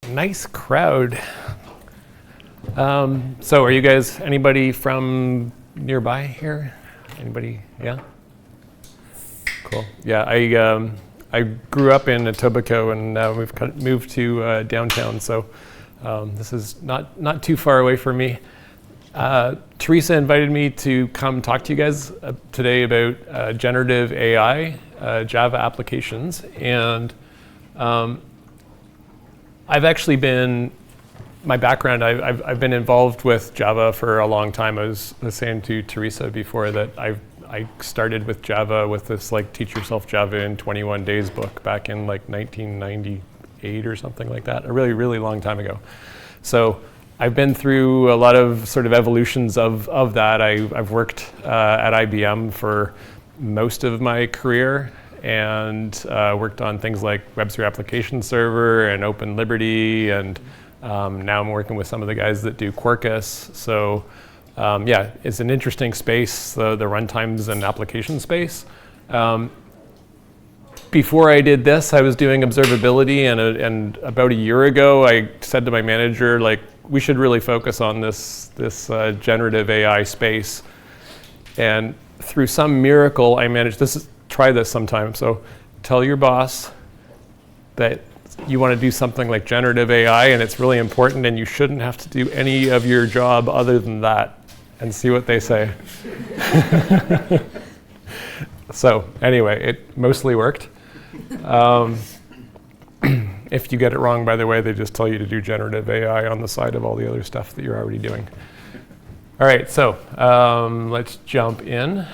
Nice crowd. So are you guys, anybody from nearby here? Anybody? Yeah? Cool. Yeah, I grew up in Etobicoke, and we've moved to downtown, so this is not too far away from me. Teresa invited me to come talk to you guys today about generative AI, Java applications, and I've actually been, my background, I've been involved with Java for a long time. I was saying to Teresa before that I started with Java with this like Teach Yourself Java in 21 Days book back in like 1998 or something like that, a really, really long time ago. So I've been through a lot of sort of evolutions of that. I've worked at IBM for most of my career, and worked on things like Webster Application Server and OpenTelemetry, and now I'm working with some of the guys that do Quarkus. So yeah, it's an interesting space, the runtimes and application space. Before I did this, I was doing observability, and about a year ago, I said to my manager, like, we should really focus on this generative AI space. And through some miracle, I managed try this sometime. So tell your boss that you want to do something like generative AI, and it's really important, and you shouldn't have to do any of your job other than that, and see what they say. So anyway, it mostly worked. If you get it wrong, by the way, they just tell you to do generative AI on the side of all the other stuff that you're already doing. All right, so let's jump in.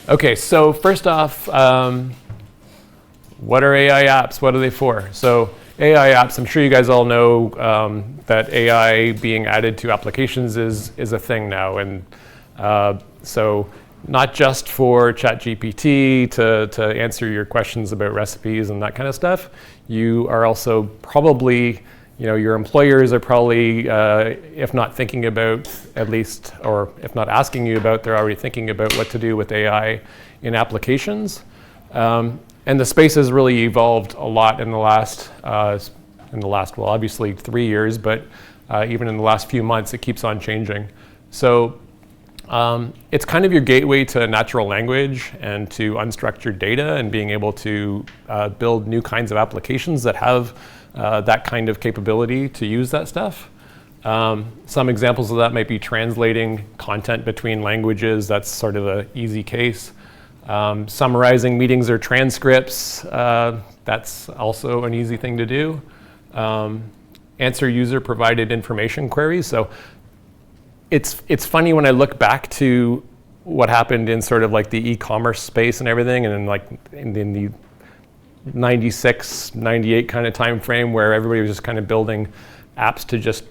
Okay, so first off, what are AI apps? What are they for? So AI apps, I'm sure you guys all know that AI being added to applications is a thing now. And so not just for ChatGPT to answer your questions about recipes and that kind of stuff. You are also probably, your employers are probably, if not thinking about at least, or if not asking you about, they're already thinking about what to do with AI in applications. And the space has really evolved a lot in the last, well, obviously 3 years, but even in the last few months, it keeps on changing. So it's kind of your gateway to natural language and to unstructured data, and being able to build new kinds of applications that have that kind of capability to use that stuff. Some examples of that might be translating content between languages. That's sort of an easy case. Summarizing meetings or transcripts, that's also an easy thing to do. Answer user-provided information queries. So it's funny when I look back to what happened in sort of like the e-commerce space and everything, and then like in the 96, 98 kind of time frame, where everybody was just kind of building apps to just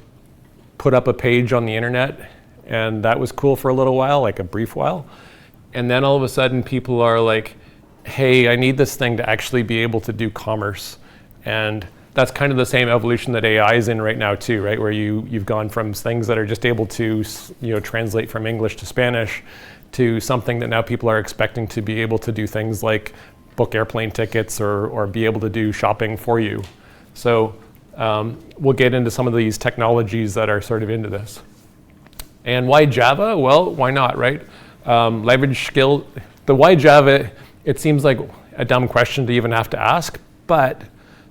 put up a page on the internet, and that was cool for a little while, like a brief while. And then all of a sudden people are like, hey, I need this thing to actually be able to do commerce. And that's kind of the same evolution that AI is in right now too, right? Where you've gone from things that are just able to translate from English to Spanish to something that now people are expecting to be able to do things like book airplane tickets or be able to do shopping for you. So we'll get into some of these technologies that are sort of into this. And why Java? Well, why not, right? Leverage skill. The why Java, it seems like a dumb question to even have to ask, but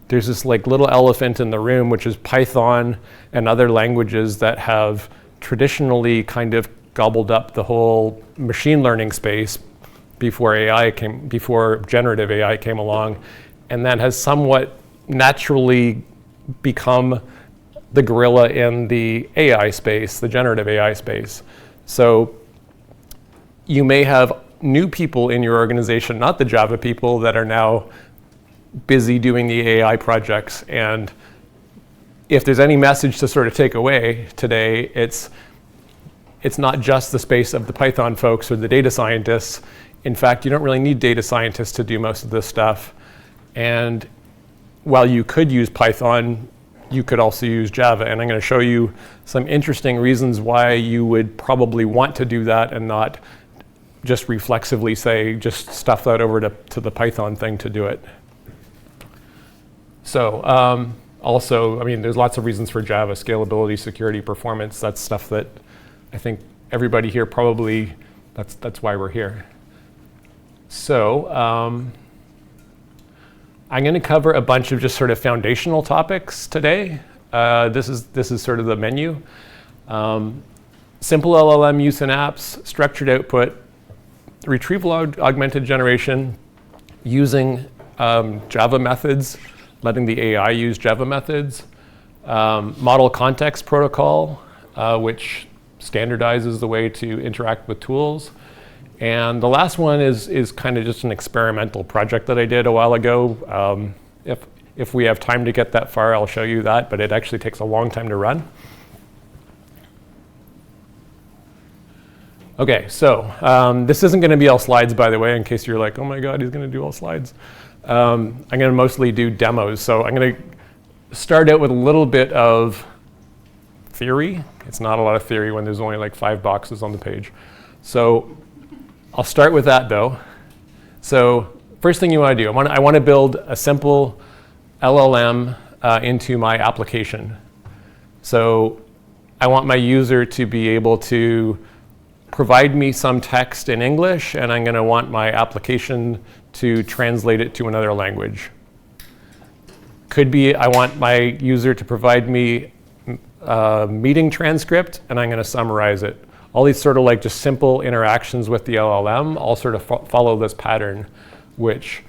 there's this like little elephant in the room, which is Python and other languages that have traditionally kind of gobbled up the whole machine learning space before generative AI came along, and that has somewhat naturally become the gorilla in the AI space, the generative AI space. So you may have new people in your organization, not the Java people, that are now busy doing the AI projects. And if there's any message to sort of take away today, it's not just the space of the Python folks or the data scientists. In fact, you don't really need data scientists to do most of this stuff. And while you could use Python, you could also use Java. And I'm going to show you some interesting reasons why you would probably want to do that and not just reflexively say, just stuff that over to the Python thing to do it. So also, I mean, there's lots of reasons for Java: scalability, security, performance. That's stuff that I think everybody here probably, that's why we're here. So I'm going to cover a bunch of just sort of foundational topics today. This is sort of the menu. Simple LLM use in apps, structured output, retrieval augmented generation, using Java methods, letting the AI use Java methods, model context protocol, which standardizes the way to interact with tools. And the last one is kind of just an experimental project that I did a while ago. If we have time to get that far, I'll show you that, but it actually takes a long time to run. Okay, so this isn't going to be all slides, by the way, in case you're like, oh my God, he's going to do all slides. I'm going to mostly do demos. So I'm going to start out with a little bit of theory. It's not a lot of theory when there's only like 5 boxes on the page. So I'll start with that, though. So first thing you want to do, I want to build a simple LLM into my application. So I want my user to be able to provide me some text in English, and I'm going to want my application to translate it to another language. Could be I want my user to provide me a meeting transcript, and I'm going to summarize it. All these sort of like just simple interactions with the LLM all sort of follow this pattern, which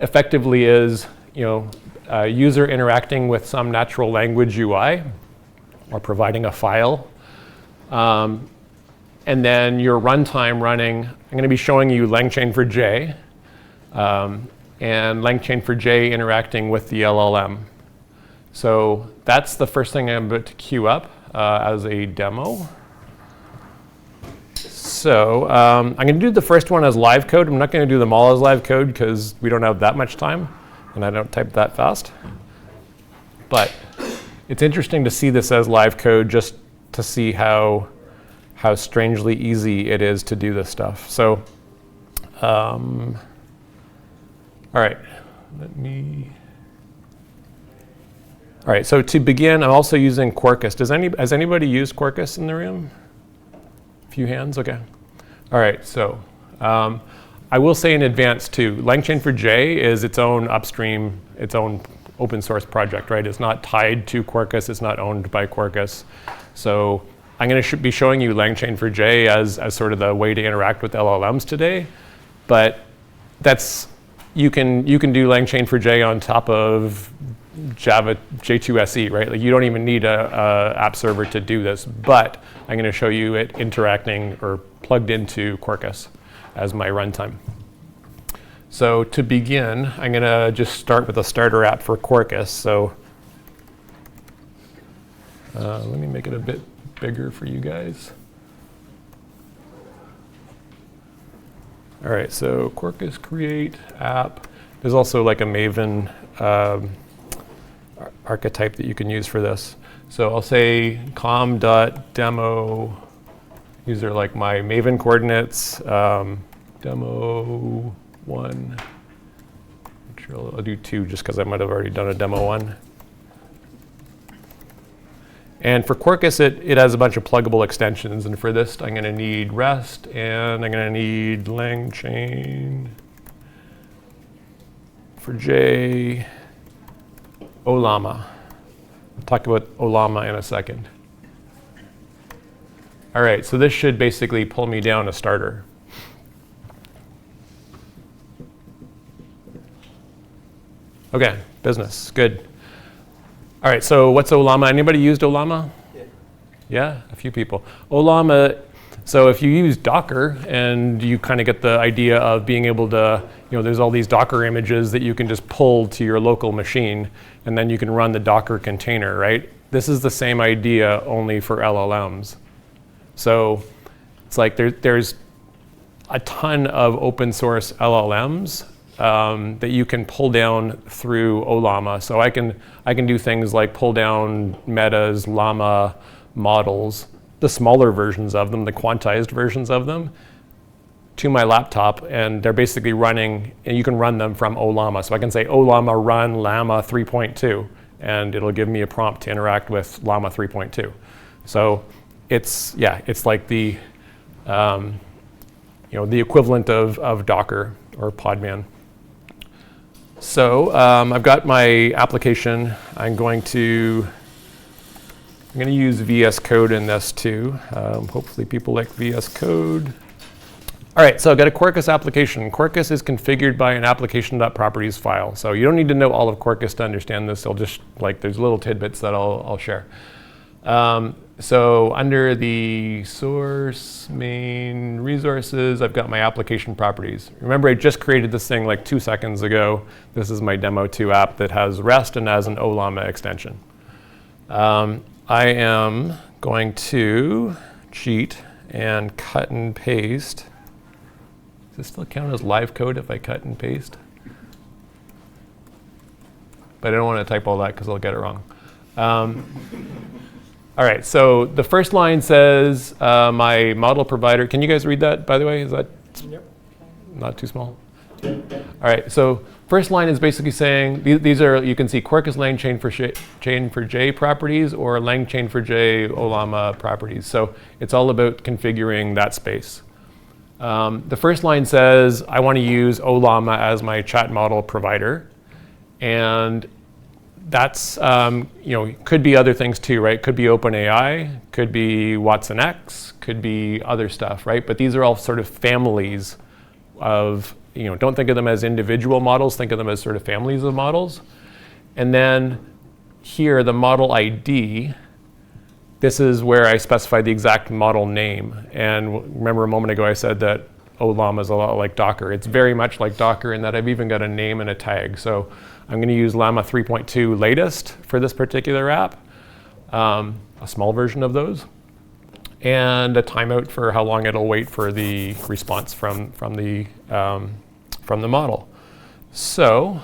effectively is, user interacting with some natural language UI or providing a file. And then your runtime running, I'm going to be showing you LangChain for J, and LangChain for J interacting with the LLM. So that's the first thing I'm about to queue up as a demo. So I'm going to do the first one as live code. I'm not going to do them all as live code because we don't have that much time, and I don't type that fast. But it's interesting to see this as live code just to see how strangely easy it is to do this stuff. So, all right, all right, so to begin, I'm also using Quarkus. Has anybody used Quarkus in the room? A few hands, okay. All right, so I will say in advance too, LangChain for J is its own upstream, its own open source project, right? It's not tied to Quarkus, it's not owned by Quarkus. So I'm going to be showing you LangChain for J as sort of the way to interact with LLMs today, but you can do LangChain for J on top of Java J2SE, right? Like you don't even need a app server to do this, but I'm going to show you it interacting or plugged into Quarkus as my runtime. So to begin, I'm going to just start with a starter app for Quarkus. So let me make it a bit bigger for you guys. All right, so Quarkus create app. There's also like a Maven archetype that you can use for this. So I'll say com.demo, these are like my Maven coordinates, demo 1. Sure, I'll do 2 just because I might have already done a demo 1. And for Quarkus, it has a bunch of pluggable extensions. And for this, I'm going to need REST, and I'm going to need LangChain for J, Ollama. I'll talk about Ollama in a second. All right, so this should basically pull me down a starter. Okay, business, good. All right, so what's Ollama? Anybody used Ollama? Yeah. Yeah, a few people. Ollama, so if you use Docker and you kind of get the idea of being able to, there's all these Docker images that you can just pull to your local machine, and then you can run the Docker container, right? This is the same idea, only for LLMs. So it's like there's a ton of open source LLMs that you can pull down through Ollama. So I can do things like pull down metas, llama models, the smaller versions of them, the quantized versions of them, to my laptop, and they're basically running, and you can run them from Ollama. So I can say Ollama run llama 3.2, and it'll give me a prompt to interact with llama 3.2. So it's like the the equivalent of Docker or Podman. So I've got my application. I'm going to use VS Code in this too. Hopefully people like VS Code. All right, so I've got a Quarkus application. Quarkus is configured by an application.properties file. So you don't need to know all of Quarkus to understand this. I'll just, there's little tidbits that I'll share. So under the source main resources, I've got my application properties. Remember, I just created this thing 2 seconds ago. This is my demo 2 app that has REST and has an Ollama extension. I am going to cheat and cut and paste. Does this still count as live code if I cut and paste? But I don't want to type all that because I'll get it wrong. All right, so the first line says my model provider. Can you guys read that, by the way? Is that not too small? All right, so first line is basically saying, these are, you can see Quarkus lang chain for J properties or lang chain for J Ollama properties. So it's all about configuring that space. The first line says, I want to use Ollama as my chat model provider. And that's, could be other things too, right? Could be OpenAI, could be Watson X, could be other stuff, right? But these are all sort of families of, don't think of them as individual models, think of them as sort of families of models. And then here, the model ID, this is where I specify the exact model name. And remember a moment ago I said that Ollama is a lot like Docker. It's very much like Docker in that I've even got a name and a tag. So I'm going to use llama 3.2 latest for this particular app, a small version of those, and a timeout for how long it'll wait for the response from the model. So,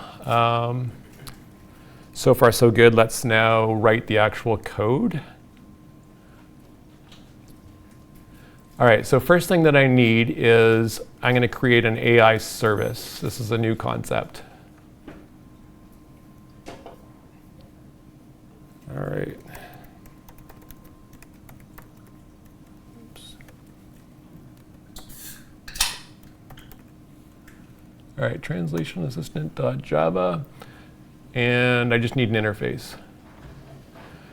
so far so good. Let's now write the actual code. All right, so first thing that I need is I'm going to create an AI service. This is a new concept. All right. Oops. All right, translation assistant.java, and I just need an interface.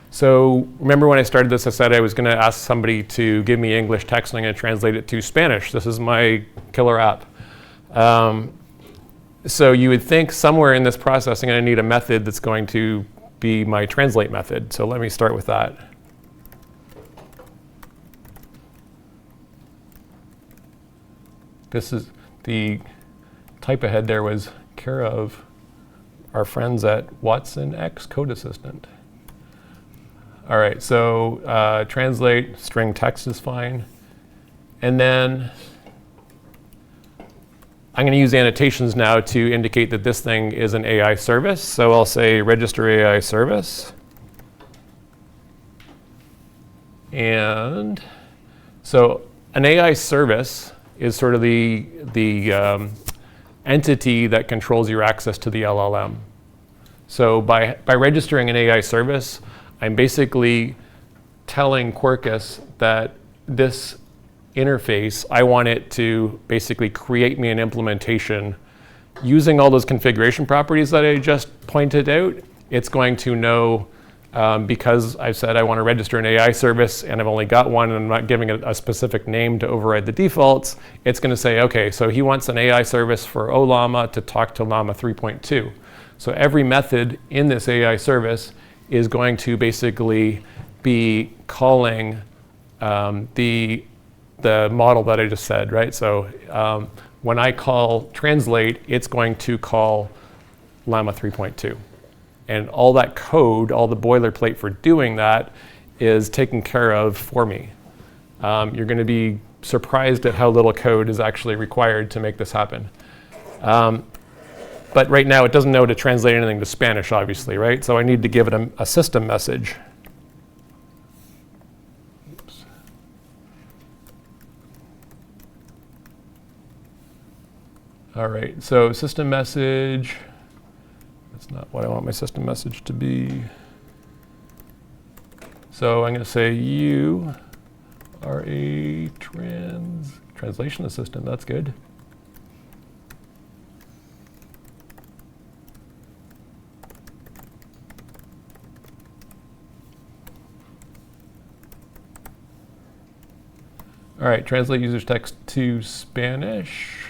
So remember when I started this, I said I was going to ask somebody to give me English text and I'm going to translate it to Spanish. This is my killer app. So you would think somewhere in this process I'm going to need a method that's going to be my translate method. So let me start with that. This is the type ahead there was care of our friends at Watson X Code Assistant. All right, so translate, string text is fine. And then I'm going to use annotations now to indicate that this thing is an AI service. So I'll say register AI service. And so an AI service is sort of the entity that controls your access to the LLM. So by registering an AI service, I'm basically telling Quarkus that this interface, I want it to basically create me an implementation using all those configuration properties that I just pointed out. It's going to know, because I've said I want to register an AI service and I've only got one and I'm not giving it a specific name to override the defaults, it's going to say, okay, so he wants an AI service for Ollama to talk to llama 3.2. So every method in this AI service is going to basically be calling the model that I just said, right? So when I call translate, it's going to call llama 3.2. And all that code, all the boilerplate for doing that is taken care of for me. You're going to be surprised at how little code is actually required to make this happen. But right now, it doesn't know to translate anything to Spanish, obviously, right? So I need to give it a system message. Oops. All right, so system message. That's not what I want my system message to be. So I'm going to say you are a translation assistant. That's good. All right, translate user's text to Spanish.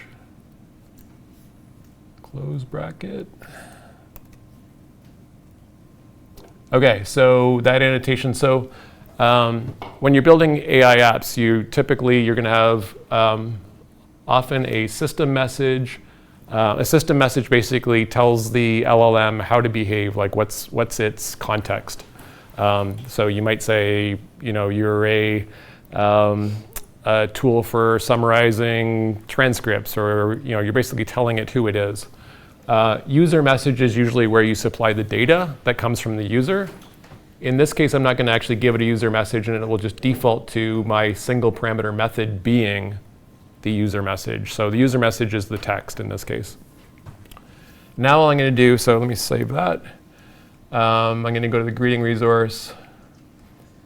Close bracket. Okay, so that annotation. So when you're building AI apps, you're going to have often a system message. A system message basically tells the LLM how to behave, like what's its context. So you might say, you're a tool for summarizing transcripts, or you're basically telling it who it is. User message is usually where you supply the data that comes from the user. In this case, I'm not going to actually give it a user message, and it will just default to my single parameter method being the user message. So the user message is the text in this case. Now all I'm going to do, so let me save that. I'm going to go to the greeting resource,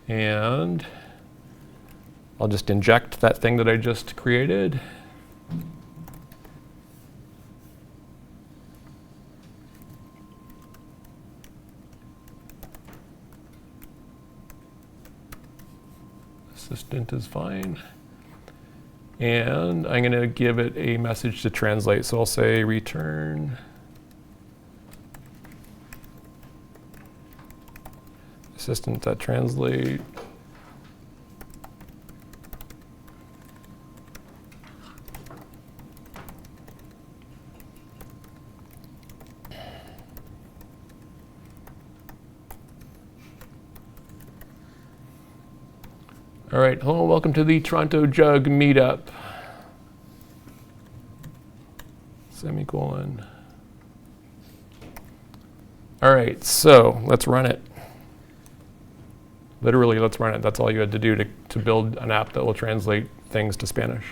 and I'll just inject that thing that I just created. Assistant is fine. And I'm going to give it a message to translate. So I'll say return assistant.translate. All right, hello, welcome to the Toronto Jug meetup. Semicolon. All right, so let's run it. Literally, let's run it. That's all you had to do to build an app that will translate things to Spanish.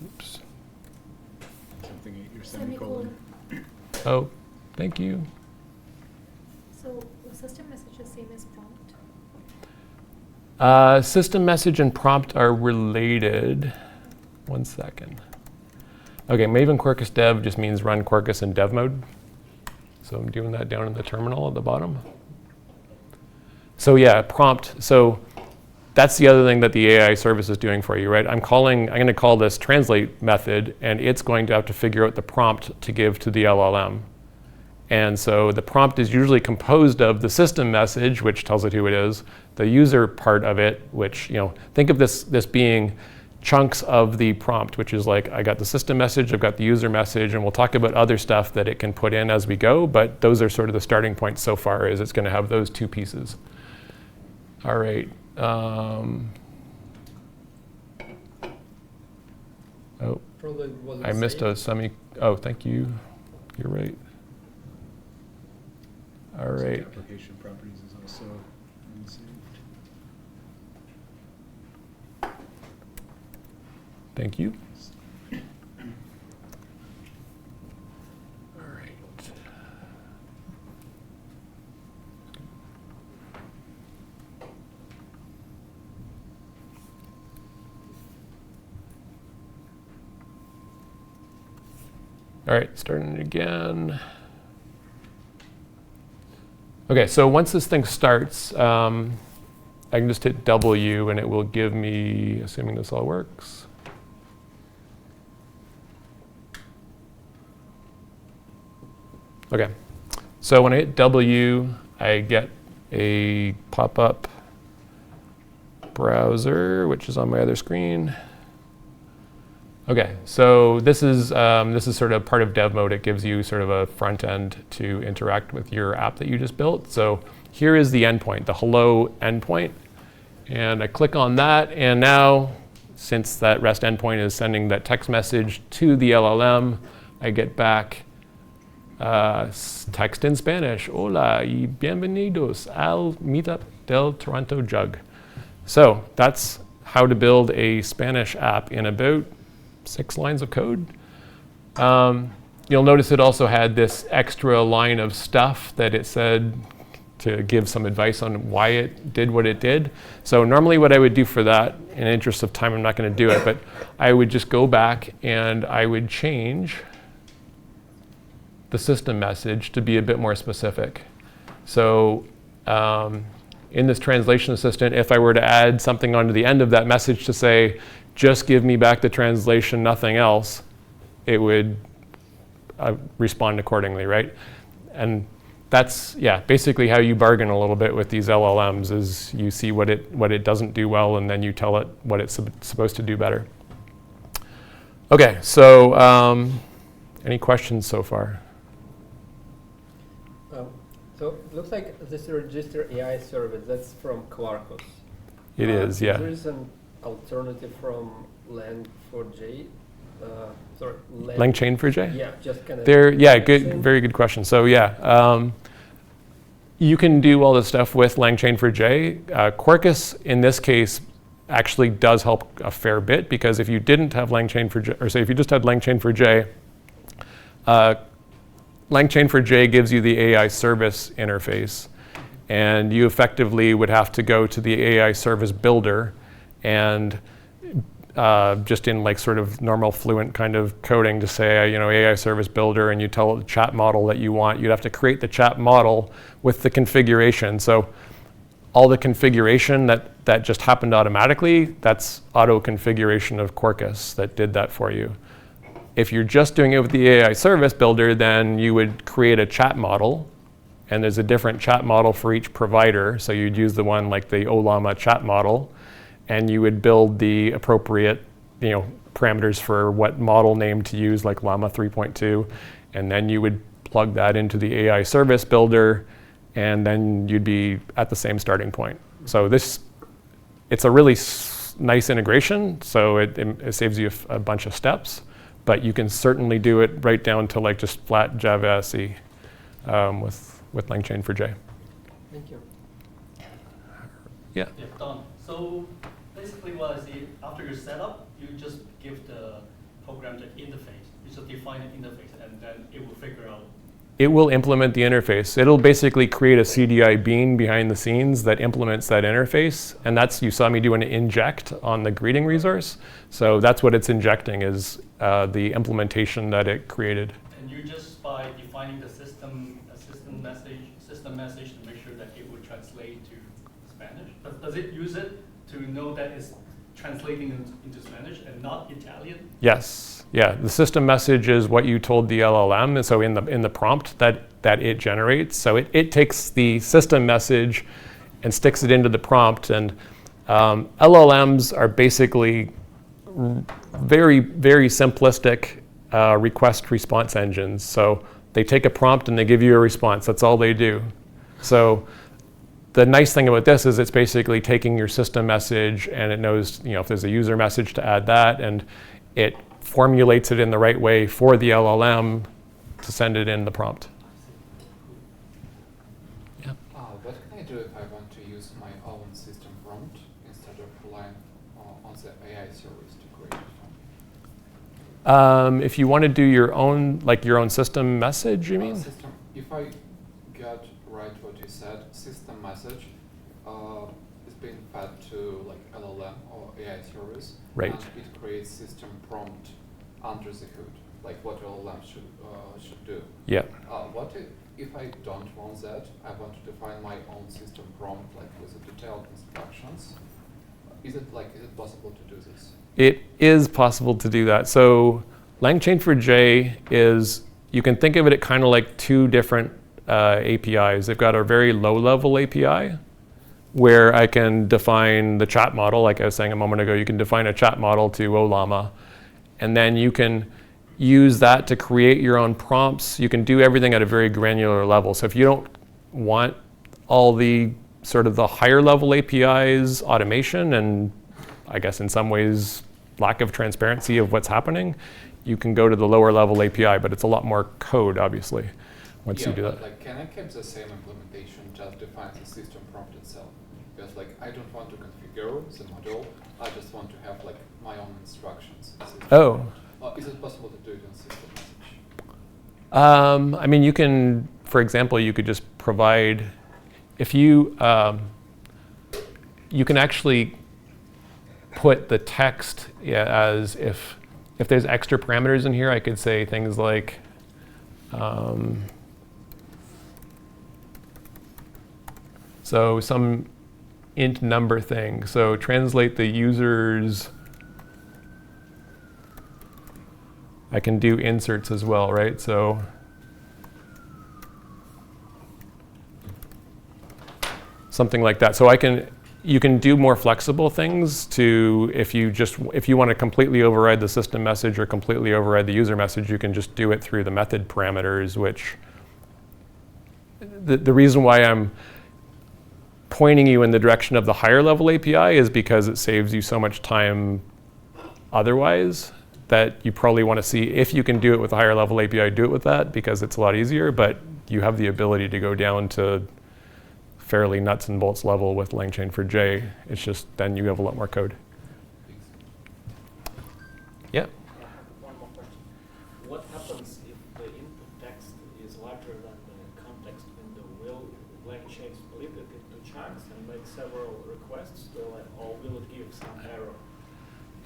Oops. Something at your semicolon. Oh, thank you. So the system message is same as prompt? System message and prompt are related. 1 second. Okay, Maven Quarkus dev just means run Quarkus in dev mode. So I'm doing that down in the terminal at the bottom. So yeah, prompt. So that's the other thing that the AI service is doing for you, right? I'm going to call this translate method, and it's going to have to figure out the prompt to give to the LLM. And so the prompt is usually composed of the system message, which tells it who it is, the user part of it, which, think of this being chunks of the prompt, which is like, I got the system message, I've got the user message, and we'll talk about other stuff that it can put in as we go, but those are sort of the starting points so far, is it's going to have those two pieces. All right. Oh, I missed a semi. Oh, thank you. You're right. All right. Application properties is also unsaved. Thank you. All right. All right, starting it again. Okay, so once this thing starts, I can just hit W and it will give me, assuming this all works. Okay, so when I hit W, I get a pop-up browser, which is on my other screen. Okay, so this is sort of part of dev mode. It gives you sort of a front end to interact with your app that you just built. So here is the endpoint, the hello endpoint. And I click on that, and now, since that REST endpoint is sending that text message to the LLM, I get back text in Spanish, hola y bienvenidos al meetup del Toronto Jug. So that's how to build a Spanish app in about 6 lines of code. You'll notice it also had this extra line of stuff that it said to give some advice on why it did what it did. So normally what I would do for that, in the interest of time, I'm not going to do it, but I would just go back and I would change the system message to be a bit more specific. So in this translation assistant, if I were to add something onto the end of that message to say, just give me back the translation, nothing else, it would respond accordingly, right? And that's, yeah, basically how you bargain a little bit with these LLMs is you see what it doesn't do well, and then you tell it what it's supposed to do better. Okay, so any questions so far? So it looks like this register AI service, that's from Quarkus. It is, yeah. There is an alternative from Lang4j. LangChain4j? Yeah, just kind of. Very good question. So yeah, you can do all this stuff with LangChain4j. Quarkus, in this case, actually does help a fair bit, because if you didn't have LangChain4j, or say if you just had LangChain4j, LangChain4j gives you the AI service interface, and you effectively would have to go to the AI service builder and just in like sort of normal fluent kind of coding to say, AI service builder, and you tell it the chat model that you want. You'd have to create the chat model with the configuration. So all the configuration that just happened automatically, that's auto configuration of Quarkus that did that for you. If you're just doing it with the AI service builder, then you would create a chat model, and there's a different chat model for each provider. So you'd use the one like the Ollama chat model, and you would build the appropriate parameters for what model name to use, like Llama 3.2, and then you would plug that into the AI service builder, and then you'd be at the same starting point. So it's a really nice integration, so it saves you a bunch of steps. But you can certainly do it right down to like just flat Java SE with LangChain4j. Thank you. Yeah. Yeah, Don. So basically what I see, after your setup, you just give the program the interface. You just define an interface, and then it will figure out. It will implement the interface. It'll basically create a CDI bean behind the scenes that implements that interface. And that's, you saw me do an inject on the greeting resource. So that's what it's injecting, is the implementation that it created. And you just, by defining the system message to make sure that it would translate to Spanish. But does it use it to know that it's translating into Spanish and not Italian? Yes. Yeah, the system message is what you told the LLM, and so in the prompt that it generates. So it takes the system message and sticks it into the prompt. And LLMs are basically very, very simplistic request response engines. So they take a prompt and they give you a response. That's all they do. So the nice thing about this is it's basically taking your system message, and it knows if there's a user message to add that, and it formulates it in the right way for the LLM to send it in the prompt. Yeah. What can I do if I want to use my own system prompt instead of relying on the AI service to create it for me? If you want to do your own system message, you mean? If I get right what you said, system message is being fed to like LLM or AI service, right? And it creates system prompt under the hood, like what LLM should do. Yeah. What if I don't want that? I want to define my own system prompt, like with the detailed instructions. Is it possible to do this? It is possible to do that. So LangChain4j is, you can think of it kind of like two different APIs. They've got a very low-level API where I can define the chat model. Like I was saying a moment ago, you can define a chat model to Ollama, and then you can use that to create your own prompts. You can do everything at a very granular level. So if you don't want all the sort of the higher level APIs automation, and I guess in some ways lack of transparency of what's happening, you can go to the lower level API, but it's a lot more code, obviously, once Yeah, you do but that. like, can I keep the same implementation, just define the system prompt itself? Because like, I don't want to configure the module, I just want to have like my own instructions. Oh. Is it possible to do it in system message? I mean, you can, for example, you could just provide, if you, you can actually put the text as if there's extra parameters in here, I could say things like, so some int number thing. So translate the user's, I can do inserts as well, right? So something like that. So you can do more flexible things to, if you want to completely override the system message or completely override the user message, you can just do it through the method parameters, which the reason why I'm pointing you in the direction of the higher level API is because it saves you so much time otherwise that you probably want to see if you can do it with a higher level API, do it with that because it's a lot easier, but you have the ability to go down to fairly nuts and bolts level with LangChain for J. It's just then you have a lot more code. Yeah? One more question. What happens if the input text is larger than the context window? Will LangChain split it into chunks and make several requests, or will it give some error?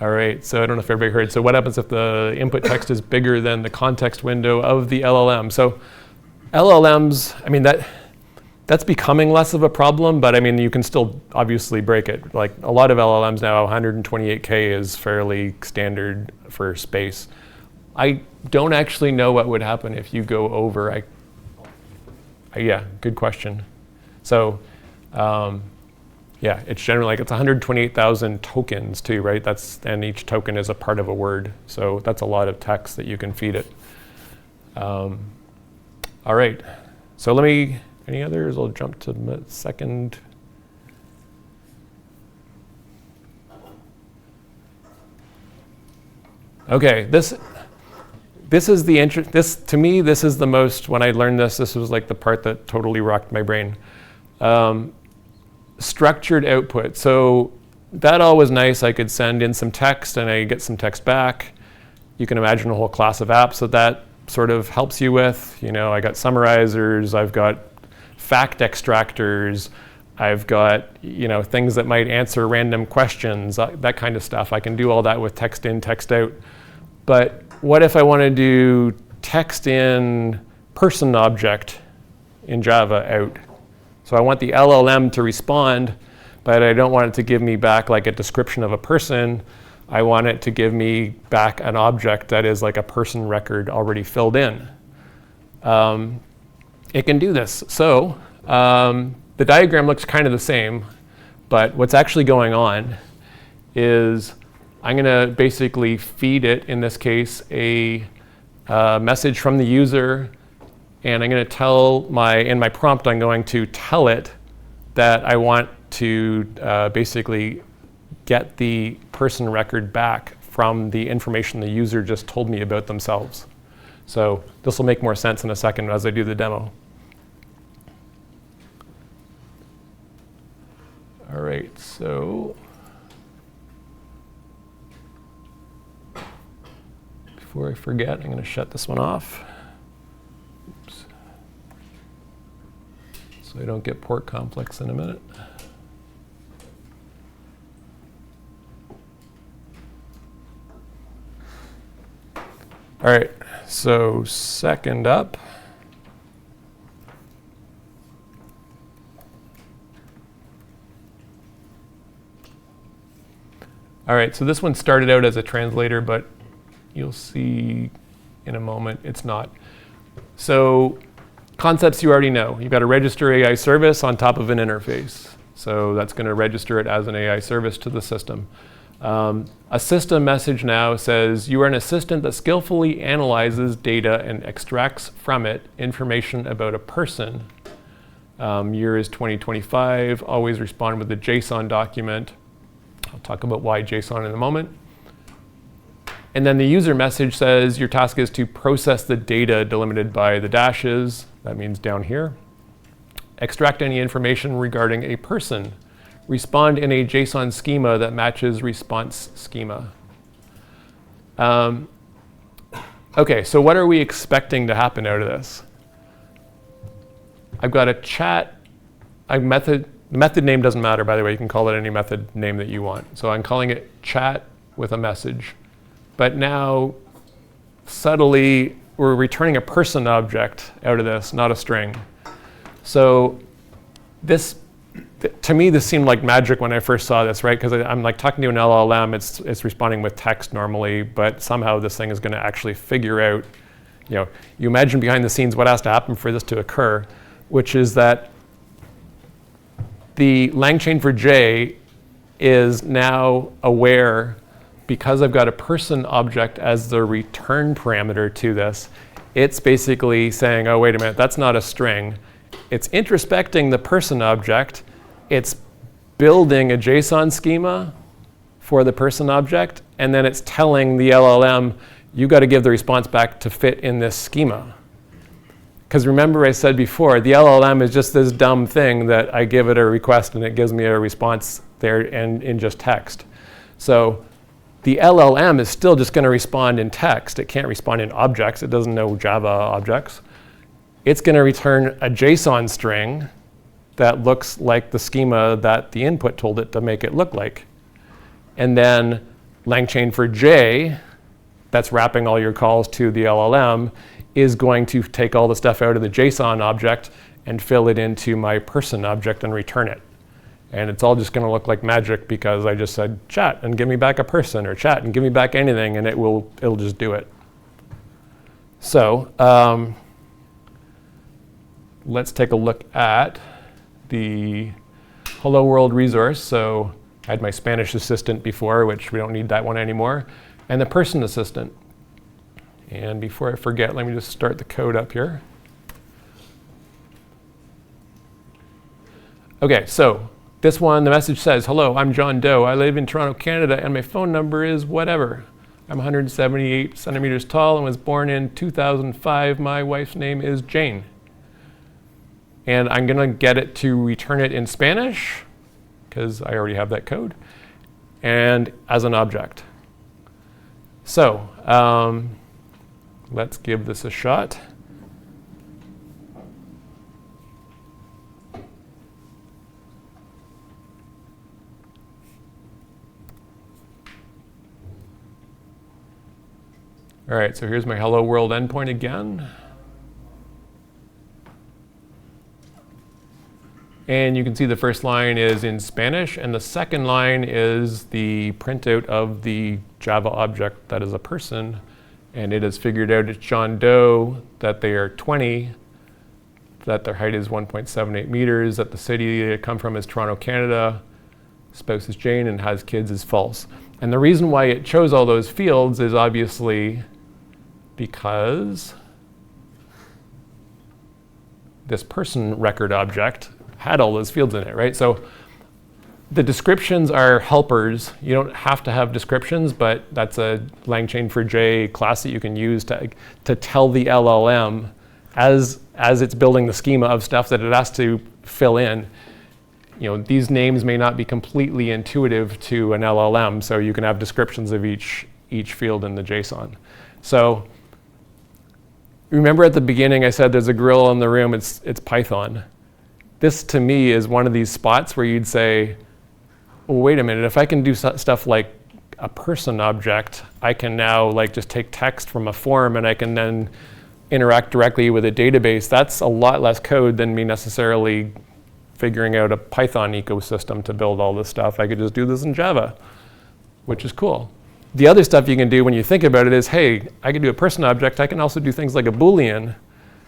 All right, so I don't know if everybody heard. So what happens if the input text is bigger than the context window of the LLM? So LLMs, I mean, that's becoming less of a problem, but I mean, you can still obviously break it. Like a lot of LLMs now, 128K is fairly standard for space. I don't actually know what would happen if you go over. Yeah, good question. So, yeah, it's generally like it's 128,000 tokens too, right? And each token is a part of a word. So that's a lot of text that you can feed it. All right, so any others? I'll jump to the second. Okay, this is the to me, this is the most, when I learned this was like the part that totally rocked my brain. Structured output. So that all was nice. I could send in some text and I get some text back. You can imagine a whole class of apps that sort of helps you with. You know, I got summarizers, I've got fact extractors, I've got, you know, things that might answer random questions, that kind of stuff. I can do all that with text in, text out. But what if I want to do text in person object in Java out? So I want the LLM to respond, but I don't want it to give me back like a description of a person. I want it to give me back an object that is like a person record already filled in. It can do this. So the diagram looks kind of the same, but what's actually going on is I'm going to basically feed it, in this case, a message from the user, and I'm going to tell in my prompt, I'm going to tell it that I want to basically get the person record back from the information the user just told me about themselves. So this will make more sense in a second as I do the demo. All right, so before I forget, I'm going to shut this one off. Oops. So I don't get port conflicts in a minute. All right, so second up. All right, so this one started out as a translator, but you'll see in a moment it's not. So concepts you already know. You've got a register AI service on top of an interface. So that's going to register it as an AI service to the system. A system message now says, you are an assistant that skillfully analyzes data and extracts from it information about a person. Year is 2025. Always respond with a JSON document. I'll talk about why JSON in a moment. And then the user message says your task is to process the data delimited by the dashes. That means down here. Extract any information regarding a person. Respond in a JSON schema that matches response schema. Okay, so what are we expecting to happen out of this? I've got a chat, method name doesn't matter, by the way. You can call it any method name that you want. So I'm calling it chat with a message. But now, subtly, we're returning a person object out of this, not a string. So this, to me, this seemed like magic when I first saw this, right? Because I'm like talking to an LLM, it's responding with text normally, but somehow this thing is going to actually figure out, you imagine behind the scenes what has to happen for this to occur, which is that the LangChain for J is now aware, because I've got a person object as the return parameter to this, it's basically saying, oh, wait a minute, that's not a string. It's introspecting the person object. It's building a JSON schema for the person object, and then it's telling the LLM, you got to give the response back to fit in this schema. Because remember I said before, the LLM is just this dumb thing that I give it a request and it gives me a response there and in just text. So the LLM is still just going to respond in text. It can't respond in objects. It doesn't know Java objects. It's going to return a JSON string that looks like the schema that the input told it to make it look like. And then LangChain for J, that's wrapping all your calls to the LLM, is going to take all the stuff out of the JSON object and fill it into my person object and return it. And it's all just going to look like magic because I just said chat and give me back a person, or chat and give me back anything, and it'll just do it. So let's take a look at the Hello World resource. So I had my Spanish assistant before, which we don't need that one anymore, and the person assistant. And before I forget, let me just start the code up here. Okay, so this one, the message says, hello, I'm John Doe. I live in Toronto, Canada, and my phone number is whatever. I'm 178 centimeters tall and was born in 2005. My wife's name is Jane. And I'm going to get it to return it in Spanish, because I already have that code, and as an object. So let's give this a shot. All right, so here's my hello world endpoint again. And you can see the first line is in Spanish, and the second line is the printout of the Java object that is a person. And it has figured out it's John Doe, that they are 20, that their height is 1.78 meters, that the city they come from is Toronto, Canada, spouse is Jane, and has kids is false. And the reason why it chose all those fields is obviously because this person record object had all those fields in it, right? So the descriptions are helpers. You don't have to have descriptions, but that's a LangChain for J class that you can use to tell the LLM as it's building the schema of stuff that it has to fill in. These names may not be completely intuitive to an LLM, so you can have descriptions of each field in the JSON. So remember at the beginning I said there's a gorilla in the room, it's Python. This to me is one of these spots where you'd say, well, wait a minute, if I can do stuff like a person object, I can now just take text from a form and I can then interact directly with a database. That's a lot less code than me necessarily figuring out a Python ecosystem to build all this stuff. I could just do this in Java, which is cool. The other stuff you can do when you think about it is, hey, I could do a person object. I can also do things like a Boolean.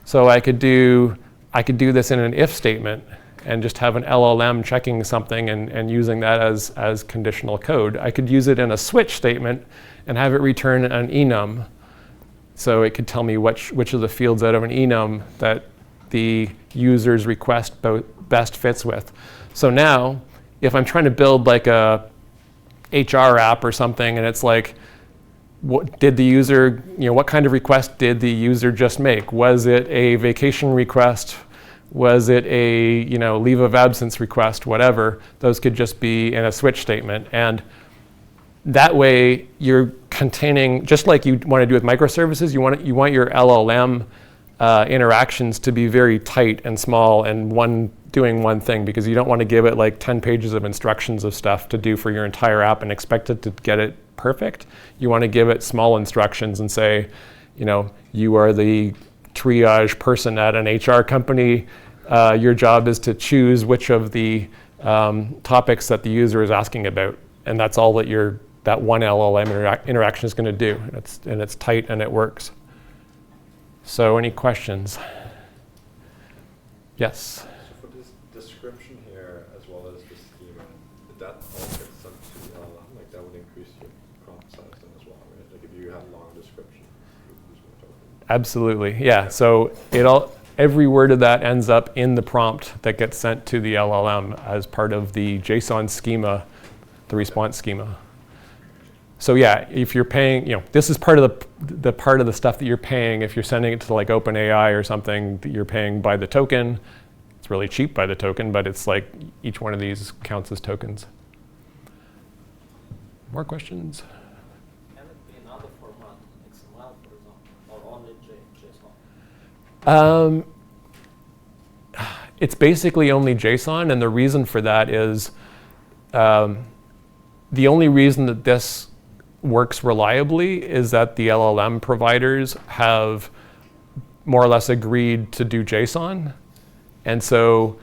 So I could do this in an if statement and just have an LLM checking something and using that as conditional code. I could use it in a switch statement and have it return an enum. So it could tell me which of the fields out of an enum that the user's request best fits with. So now, if I'm trying to build like a HR app or something, and it's like, what did the user, what kind of request did the user just make? Was it a vacation request? Was it a leave of absence request? Whatever. Those could just be in a switch statement. And that way you're containing, just like you want to do with microservices, you want your LLM interactions to be very tight and small and doing one thing, because you don't want to give it like 10 pages of instructions of stuff to do for your entire app and expect it to get it perfect. You want to give it small instructions and say, you are the triage person at an HR company. Your job is to choose which of the topics that the user is asking about. And that's all that one LLM interaction is going to do. And it's tight and it works. So any questions? Yes? So for this description here, as well as the schema, did that all get sent to the LLM? Like that would increase your prompt size then as well, right? Like if you have a long description, you would use more token. Absolutely, yeah. So every word of that ends up in the prompt that gets sent to the LLM as part of the JSON schema, the response schema. So yeah, if you're paying, this is part of the part of the stuff that you're paying. If you're sending it to like OpenAI or something, that you're paying by the token. It's really cheap by the token, but it's like each one of these counts as tokens. More questions? Can it be another format, XML, for example, or only JSON? It's basically only JSON, and the reason for that is the only reason that this works reliably is that the LLM providers have more or less agreed to do JSON. And so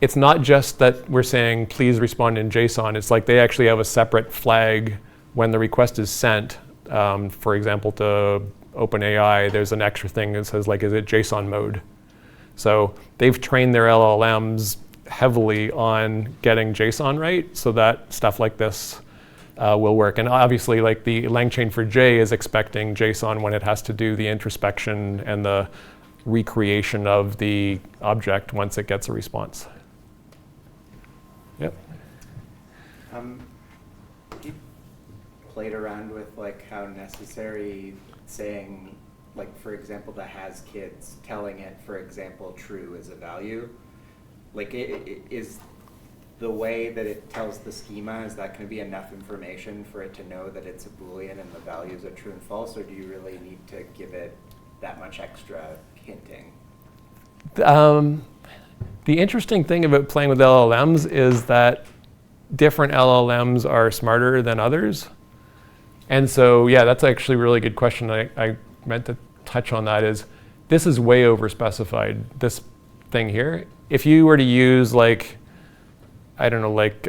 it's not just that we're saying, please respond in JSON. It's like they actually have a separate flag when the request is sent. For example, to OpenAI, there's an extra thing that says, like, is it JSON mode? So they've trained their LLMs heavily on getting JSON right, so that stuff like this will work. And obviously, like the LangChain for J is expecting JSON when it has to do the introspection and the recreation of the object once it gets a response. Yep. You played around with like how necessary saying, like for example, the has kids, telling it, for example, true is a value. Like is the way that it tells the schema, is that going to be enough information for it to know that it's a Boolean and the values are true and false, or do you really need to give it that much extra hinting? The interesting thing about playing with LLMs is that different LLMs are smarter than others. And so, yeah, that's actually a really good question. I meant to touch on that. This is way over specified, this thing here. If you were to use like, I don't know, like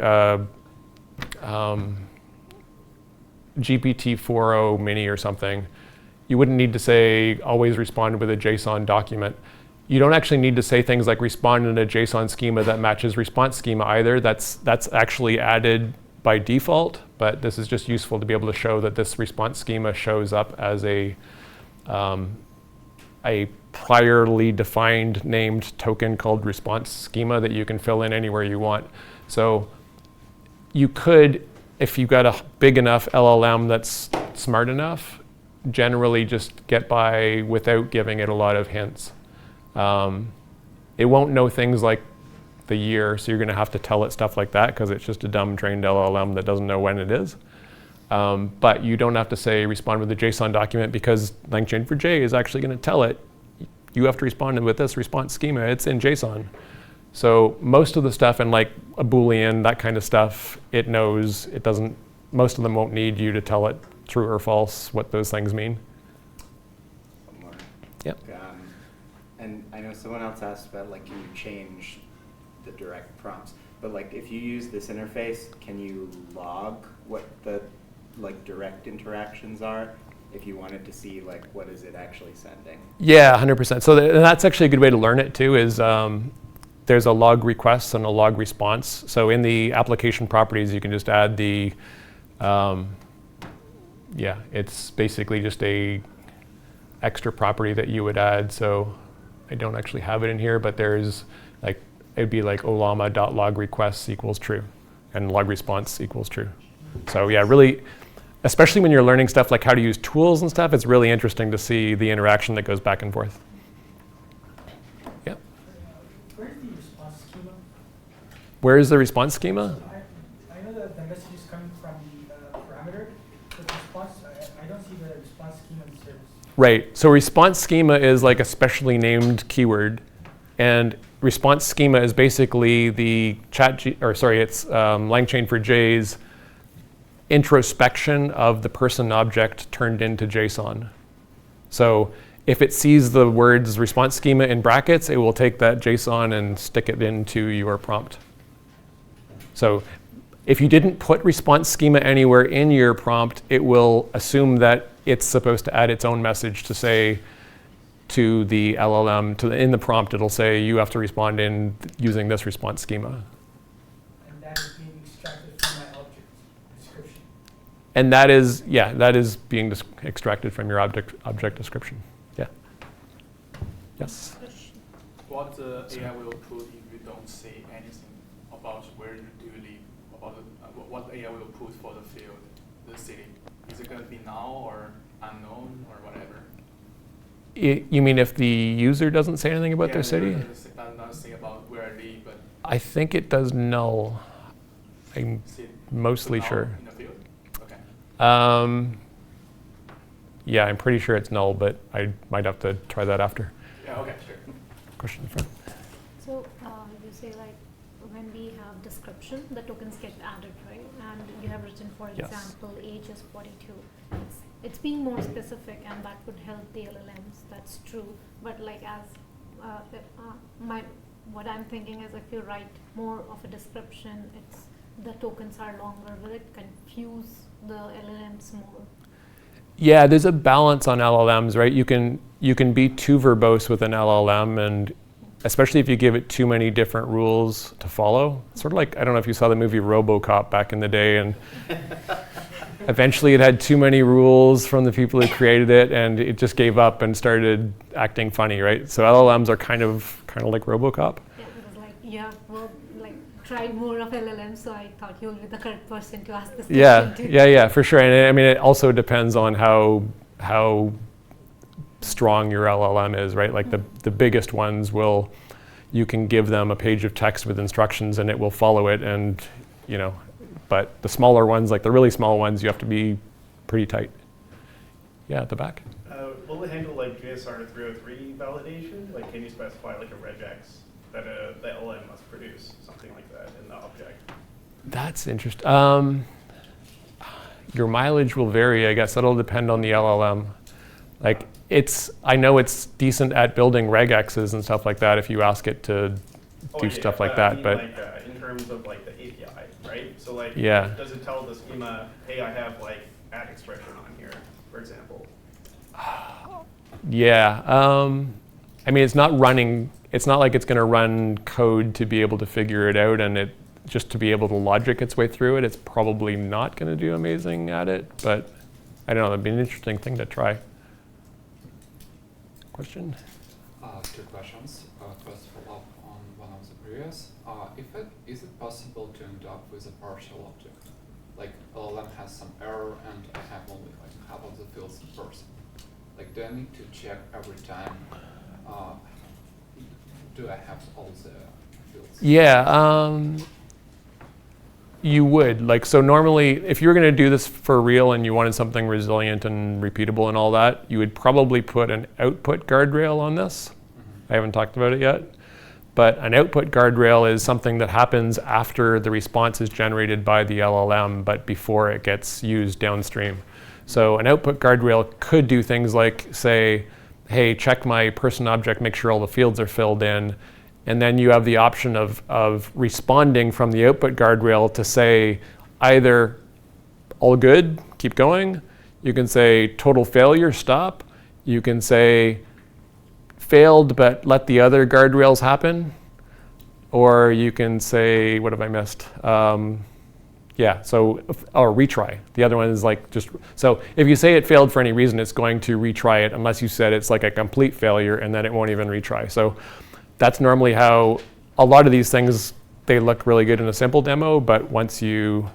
GPT-4o mini or something, you wouldn't need to say always respond with a JSON document. You don't actually need to say things like respond in a JSON schema that matches response schema either. That's actually added by default, but this is just useful to be able to show that this response schema shows up as a priorly defined named token called response schema that you can fill in anywhere you want. So you could, if you've got a big enough LLM that's smart enough, generally just get by without giving it a lot of hints. It won't know things like the year, so you're going to have to tell it stuff like that because it's just a dumb trained LLM that doesn't know when it is. But you don't have to say respond with a JSON document because LangChain for J is actually going to tell it, you have to respond with this response schema, it's in JSON. So most of the stuff in like a Boolean, that kind of stuff, it knows, it doesn't, most of them won't need you to tell it true or false what those things mean. One more. Yep. And I know someone else asked about like, can you change the direct prompts? But like if you use this interface, can you log what the like direct interactions are if you wanted to see like what is it actually sending? Yeah, 100%. So that's actually a good way to learn it too is there's a log request and a log response. So in the application properties, you can just add the, it's basically just a extra property that you would add. So I don't actually have it in here, but there's like, it'd be like olama.log requests equals true and log response equals true. So yeah, really, especially when you're learning stuff like how to use tools and stuff, it's really interesting to see the interaction that goes back and forth. Yeah. Where's the response schema? Where is the response schema? I know that the message is coming from the parameter, but the response, I don't see the response schema in the service. Right. So response schema is like a specially named keyword, and response schema is basically the it's LangChain4j's introspection of the person object turned into JSON. So if it sees the words response schema in brackets, it will take that JSON and stick it into your prompt. So if you didn't put response schema anywhere in your prompt, it will assume that it's supposed to add its own message to say to the LLM, in the prompt, it'll say you have to respond in using this response schema. And that is being extracted from my object description. And that is being extracted from your object description. Yeah. Yes. What the AI will put if you don't say anything about where you do live, about what AI will put for the field, the city? Is it going to be null or unknown or whatever? You mean if the user doesn't say anything about their city? Not say about where I live, but I think it does null. I'm mostly null sure. in the field? Okay. Yeah, I'm pretty sure it's null, but I might have to try that after. Yeah, okay, sure. Question in front. So you say like when we have description, the tokens get added, right? And you have written, for Yes. example, age is 42. It's being more specific, and that would help the LLMs. That's true. But like what I'm thinking is if you write more of a description, the tokens are longer. Will it confuse the LLMs more? Yeah, there's a balance on LLMs, right? You can be too verbose with an LLM, and especially if you give it too many different rules to follow. Sort of like, I don't know if you saw the movie RoboCop back in the day, and eventually it had too many rules from the people who created it, and it just gave up and started acting funny, right? So LLMs are kind of like RoboCop. Yeah, it was like, yeah, well, like try more of LLM, so I thought you'll be the correct person to ask this question to. Yeah, for sure. And I mean, it also depends on how strong your LLM is, right? Like the biggest ones you can give them a page of text with instructions and it will follow it, and but the smaller ones, like the really small ones, you have to be pretty tight. Yeah, at the back. Will it handle like JSR 303 validation? Like, can you specify like a regex that the LLM must produce, something like that in the object? That's interesting. Your mileage will vary, I guess. That'll depend on the LLM. Like I know it's decent at building regexes and stuff like that if you ask it to do stuff like that. But in terms of like the API, right? So like, does it tell the schema, hey, I have like add expression on here, for example? Yeah. I mean, it's not like it's going to run code to be able to figure it out, and just to be able to logic its way through it. It's probably not going to do amazing at it, but I don't know. That'd be an interesting thing to try. Question? Two questions. First, follow up on one of the previous. Is it possible to end up with a partial object? Like LLM has some error and I have only like half of the fields in person. Like, do I need to check every time? Do I have all the fields? Yeah, you would. Like, so normally, if you were going to do this for real and you wanted something resilient and repeatable and all that, you would probably put an output guardrail on this. I haven't talked about it yet. But an output guardrail is something that happens after the response is generated by the LLM, but before it gets used downstream. So an output guardrail could do things like say, hey, check my person object, make sure all the fields are filled in. And then you have the option of responding from the output guardrail to say either all good, keep going. You can say total failure, stop. You can say failed, but let the other guardrails happen. Or you can say, what have I missed? Or retry. The other one is like so if you say it failed for any reason, it's going to retry it unless you said it's like a complete failure and then it won't even retry. So that's normally how a lot of these things, they look really good in a simple demo, but once you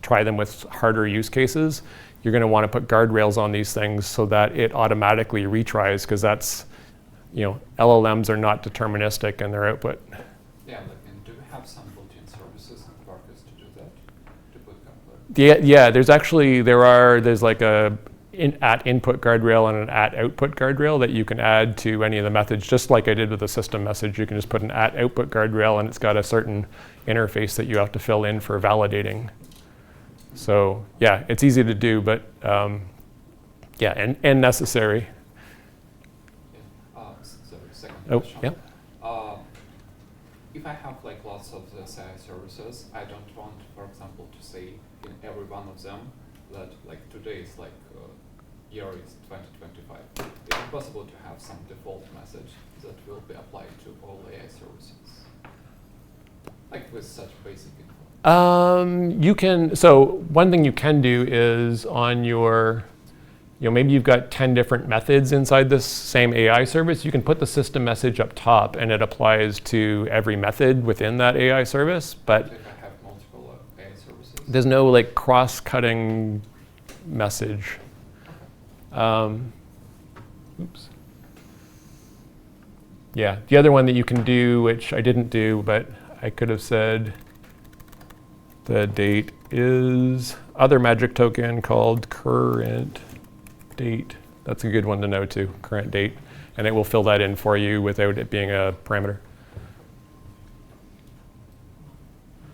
try them with harder use cases, you're going to want to put guardrails on these things so that it automatically retries, because that's, LLMs are not deterministic in their output. Yeah, do we have some built-in services and workers to do that? To put guardrails? Yeah, there's like a at input guardrail and an at output guardrail that you can add to any of the methods, just like I did with the system message. You can just put an at output guardrail, and it's got a certain interface that you have to fill in for validating. So yeah, it's easy to do, but yeah, and necessary. So second Oh, question. yeah. If I have like lots of the SI services, I don't want, for example, to say in every one of them that like today is like year is 2025. Is it possible to have some default message that will be applied to all AI services? Like with such basic info. So one thing you can do is on your, maybe you've got 10 different methods inside this same AI service. You can put the system message up top, and it applies to every method within that AI service. But if I have multiple AI services, there's no like cross-cutting message. Oops. Yeah, the other one that you can do, which I didn't do, but I could have said the date is other magic token called current date. That's a good one to know too, current date. And it will fill that in for you without it being a parameter.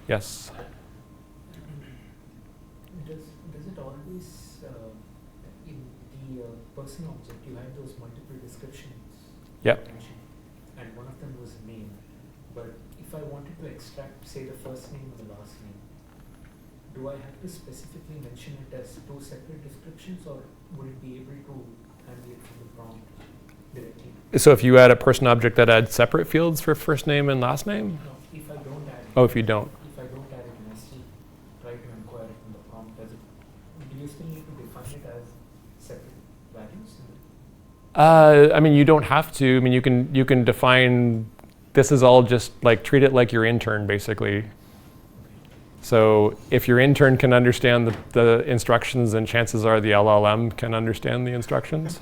Yes? Does it always, in the person object, you had those multiple descriptions? Yep. And one of them was name. But if I wanted to extract, say, the first name and the last name, do I have to specifically mention it as two separate descriptions, or would it be able to handle it from the prompt directly? So if you add a person object that adds separate fields for first name and last name? No, if I don't add it. Oh, if you don't. If I don't add it and I still try to inquire it from the prompt, do you still need to define it as separate values? I mean, you don't have to. I mean, you can define, this is all just like, treat it like your intern, basically. So if your intern can understand the instructions, then chances are the LLM can understand the instructions.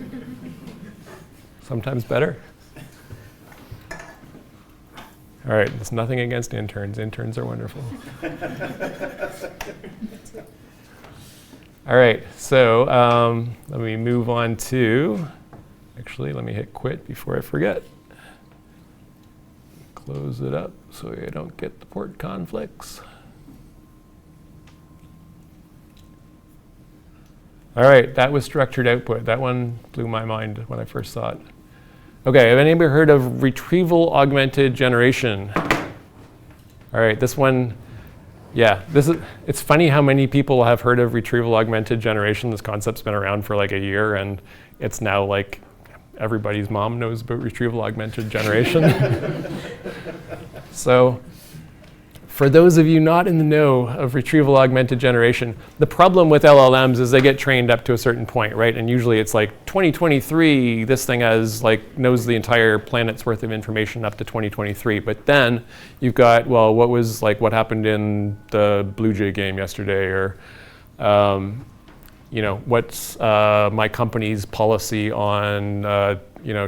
Sometimes better. All right, there's nothing against interns. Interns are wonderful. All right, so let me move on to, actually, let me hit quit before I forget. Close it up so I don't get the port conflicts. All right, that was structured output. That one blew my mind when I first saw it. Okay, have anybody heard of retrieval augmented generation? All right, this one, yeah, it's funny how many people have heard of retrieval augmented generation. This concept's been around for like a year, and it's now like everybody's mom knows about retrieval augmented generation. So for those of you not in the know of retrieval augmented generation, the problem with LLMs is they get trained up to a certain point, right? And usually it's like 2023, this thing knows the entire planet's worth of information up to 2023. But then you've got, well, what happened in the Blue Jay game yesterday, or what's my company's policy on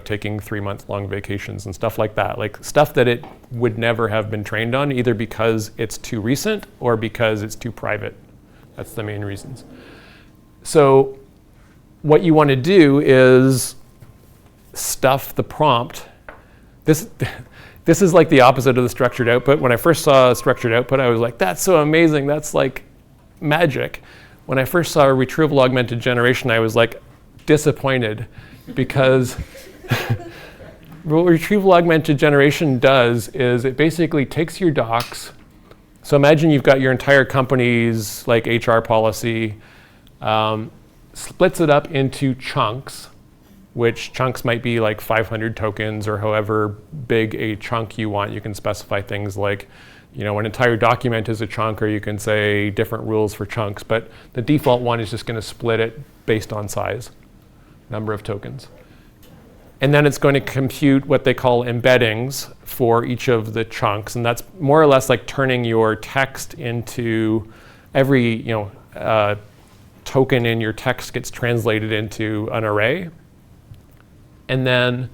taking 3-month-long vacations and stuff like that. Like stuff that it would never have been trained on, either because it's too recent or because it's too private. That's the main reasons. So what you want to do is stuff the prompt. This is like the opposite of the structured output. When I first saw structured output, I was like, that's so amazing. That's like magic. When I first saw retrieval augmented generation, I was like disappointed, because what retrieval augmented generation does is it basically takes your docs. So imagine you've got your entire company's like HR policy, splits it up into chunks, which chunks might be like 500 tokens or however big a chunk you want. You can specify things like, an entire document is a chunk, or you can say different rules for chunks, but the default one is just going to split it based on size, number of tokens. And then it's going to compute what they call embeddings for each of the chunks. And that's more or less like turning your text into token in your text gets translated into an array. And then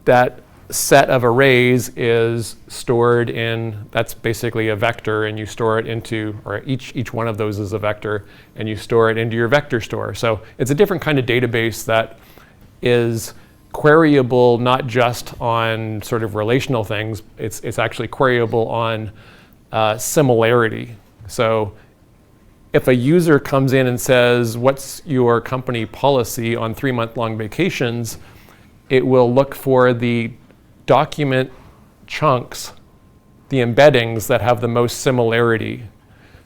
that set of arrays is stored in, that's basically a vector, and you store it into, or each one of those is a vector, and you store it into your vector store. So it's a different kind of database that is queryable not just on sort of relational things, it's actually queryable on similarity. So if a user comes in and says, what's your company policy on 3-month-long vacations, it will look for the document chunks, the embeddings that have the most similarity.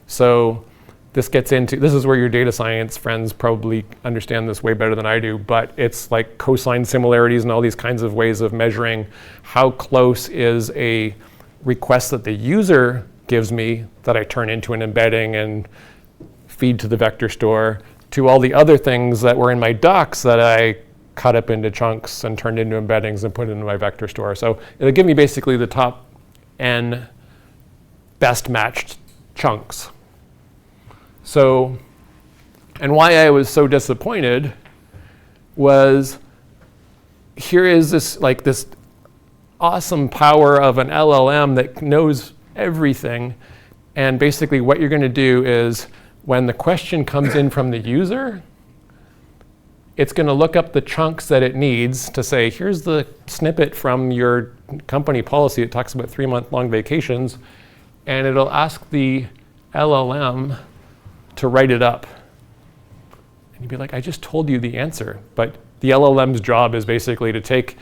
So this is where your data science friends probably understand this way better than I do, but it's like cosine similarities and all these kinds of ways of measuring how close is a request that the user gives me that I turn into an embedding and feed to the vector store, to all the other things that were in my docs that I cut up into chunks and turned into embeddings and put into my vector store. So it'll give me basically the top n best matched chunks. So, and why I was so disappointed was, here is this awesome power of an LLM that knows everything, and basically what you're going to do is, when the question comes in from the user, it's going to look up the chunks that it needs to say, here's the snippet from your company policy that talks about 3-month-long vacations, and it'll ask the LLM to write it up. And you'd be like, I just told you the answer. But the LLM's job is basically to take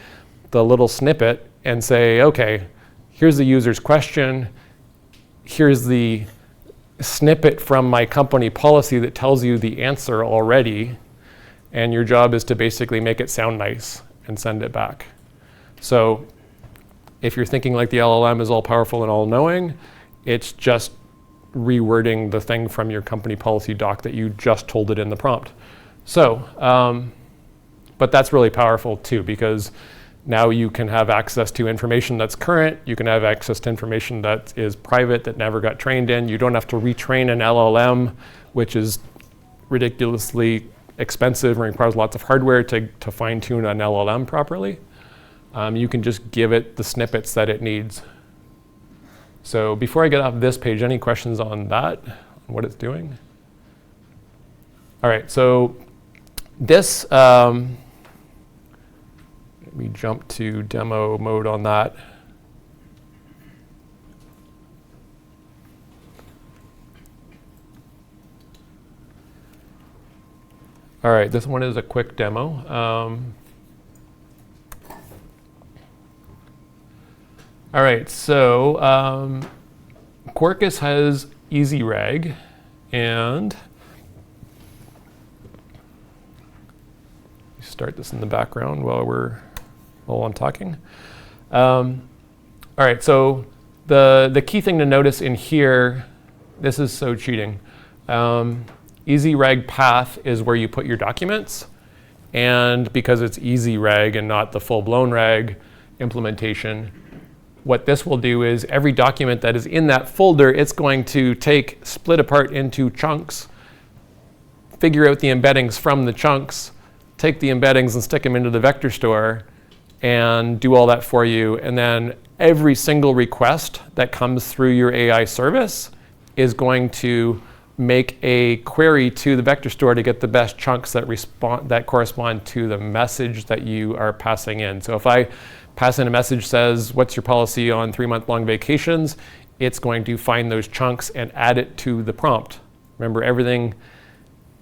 the little snippet and say, okay, here's the user's question, here's the snippet from my company policy that tells you the answer already, and your job is to basically make it sound nice and send it back. So if you're thinking like the LLM is all powerful and all knowing, it's just rewording the thing from your company policy doc that you just told it in the prompt. So, but that's really powerful too, because now you can have access to information that's current. You can have access to information that is private, that never got trained in. You don't have to retrain an LLM, which is ridiculously expensive and requires lots of hardware to fine tune an LLM properly. You can just give it the snippets that it needs. So before I get off this page, any questions on that, what it's doing? All right, so this, let me jump to demo mode on that. All right, this one is a quick demo. All right, so Quarkus has EasyRag, and start this in the background while I'm talking. All right, so the key thing to notice in here, this is so cheating. EasyRag path is where you put your documents, and because it's EasyRag and not the full-blown rag implementation, what this will do is every document that is in that folder, it's going to split apart into chunks, figure out the embeddings from the chunks, take the embeddings and stick them into the vector store, and do all that for you. And then every single request that comes through your AI service is going to make a query to the vector store to get the best chunks that correspond to the message that you are passing in. So if I pass in a message says, what's your policy on 3-month-long vacations? It's going to find those chunks and add it to the prompt. Remember, everything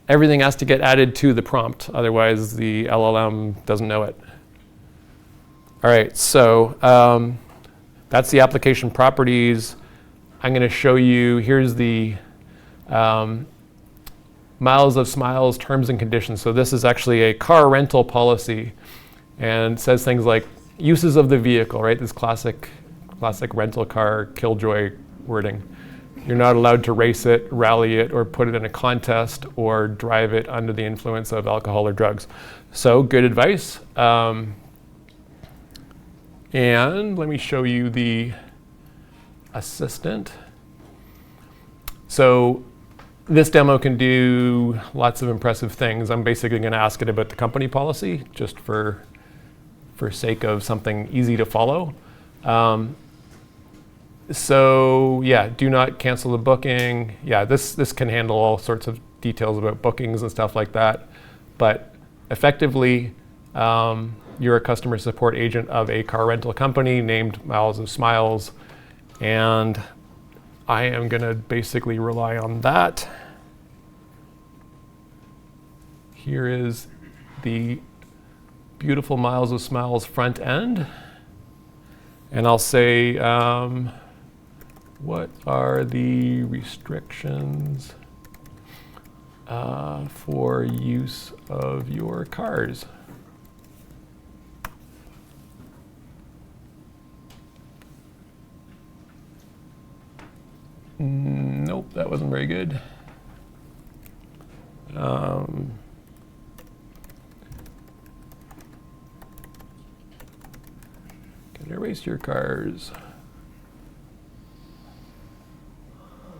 has to get added to the prompt, otherwise the LLM doesn't know it. All right, so that's the application properties. I'm going to show you, here's the Miles of Smiles terms and conditions. So this is actually a car rental policy, and it says things like uses of the vehicle, right? This classic rental car killjoy wording. You're not allowed to race it, rally it, or put it in a contest, or drive it under the influence of alcohol or drugs. So good advice. And let me show you the assistant. So this demo can do lots of impressive things. I'm basically going to ask it about the company policy, just for sake of something easy to follow. So yeah, do not cancel the booking. Yeah, this can handle all sorts of details about bookings and stuff like that. But effectively, you're a customer support agent of a car rental company named Miles of Smiles. And I am going to basically rely on that. Here is the beautiful Miles of Smiles front end. And I'll say, what are the restrictions for use of your cars? Nope, that wasn't very good. Can erase your cars?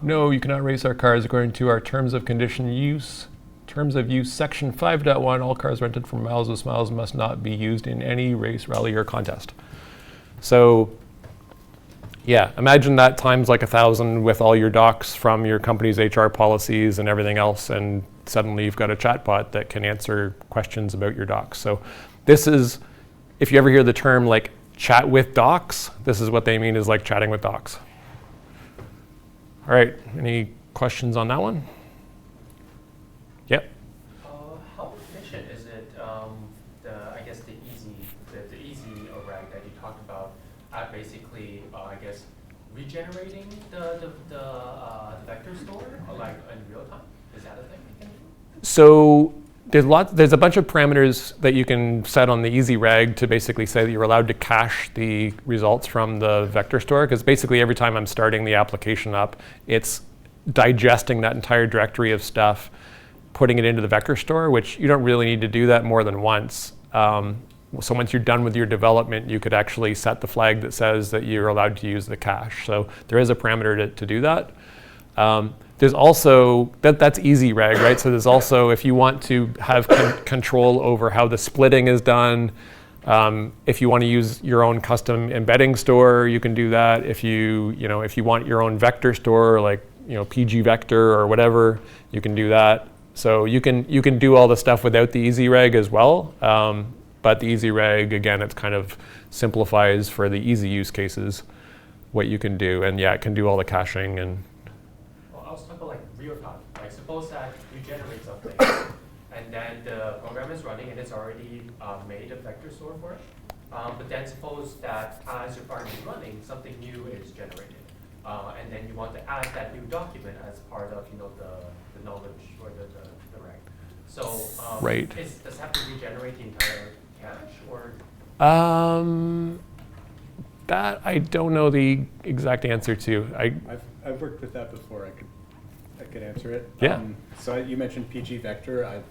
No, you cannot race our cars according to our terms of condition use. Terms of use section 5.1, all cars rented from Miles of Smiles must not be used in any race, rally, or contest. So yeah, imagine that times like 1,000 with all your docs from your company's HR policies and everything else, and suddenly you've got a chatbot that can answer questions about your docs. So this is, if you ever hear the term like chat with docs, this is what they mean is like chatting with docs. All right, any questions on that one? Yep. How efficient is it, I guess the easy array that you talked about, at basically, I guess, regenerating the vector store, or like in real time? Is that a thing you can do? So there's a bunch of parameters that you can set on the easy rag to basically say that you're allowed to cache the results from the vector store, because basically every time I'm starting the application up, it's digesting that entire directory of stuff, putting it into the vector store, which you don't really need to do that more than once. So once you're done with your development, you could actually set the flag that says that you're allowed to use the cache. So there is a parameter to do that. There's also, that's easy rag, right? So there's also, if you want to have control over how the splitting is done, if you want to use your own custom embedding store, you can do that. If you want your own vector store, like PG vector or whatever, you can do that. So you can do all the stuff without the easy rag as well. But the easy rag, again, it kind of simplifies for the easy use cases what you can do. And yeah, it can do all the caching. And well, I was talking like real time. Like suppose that you generate something and then the program is running and it's already made a vector store for it. But then suppose that as your program is running, something new is generated. And then you want to add that new document as part of the knowledge or the rag. So right. Does it have to regenerate the entire cache or? That I don't know the exact answer to. I've worked with that before. I could answer it. Yeah. So you mentioned PG vector.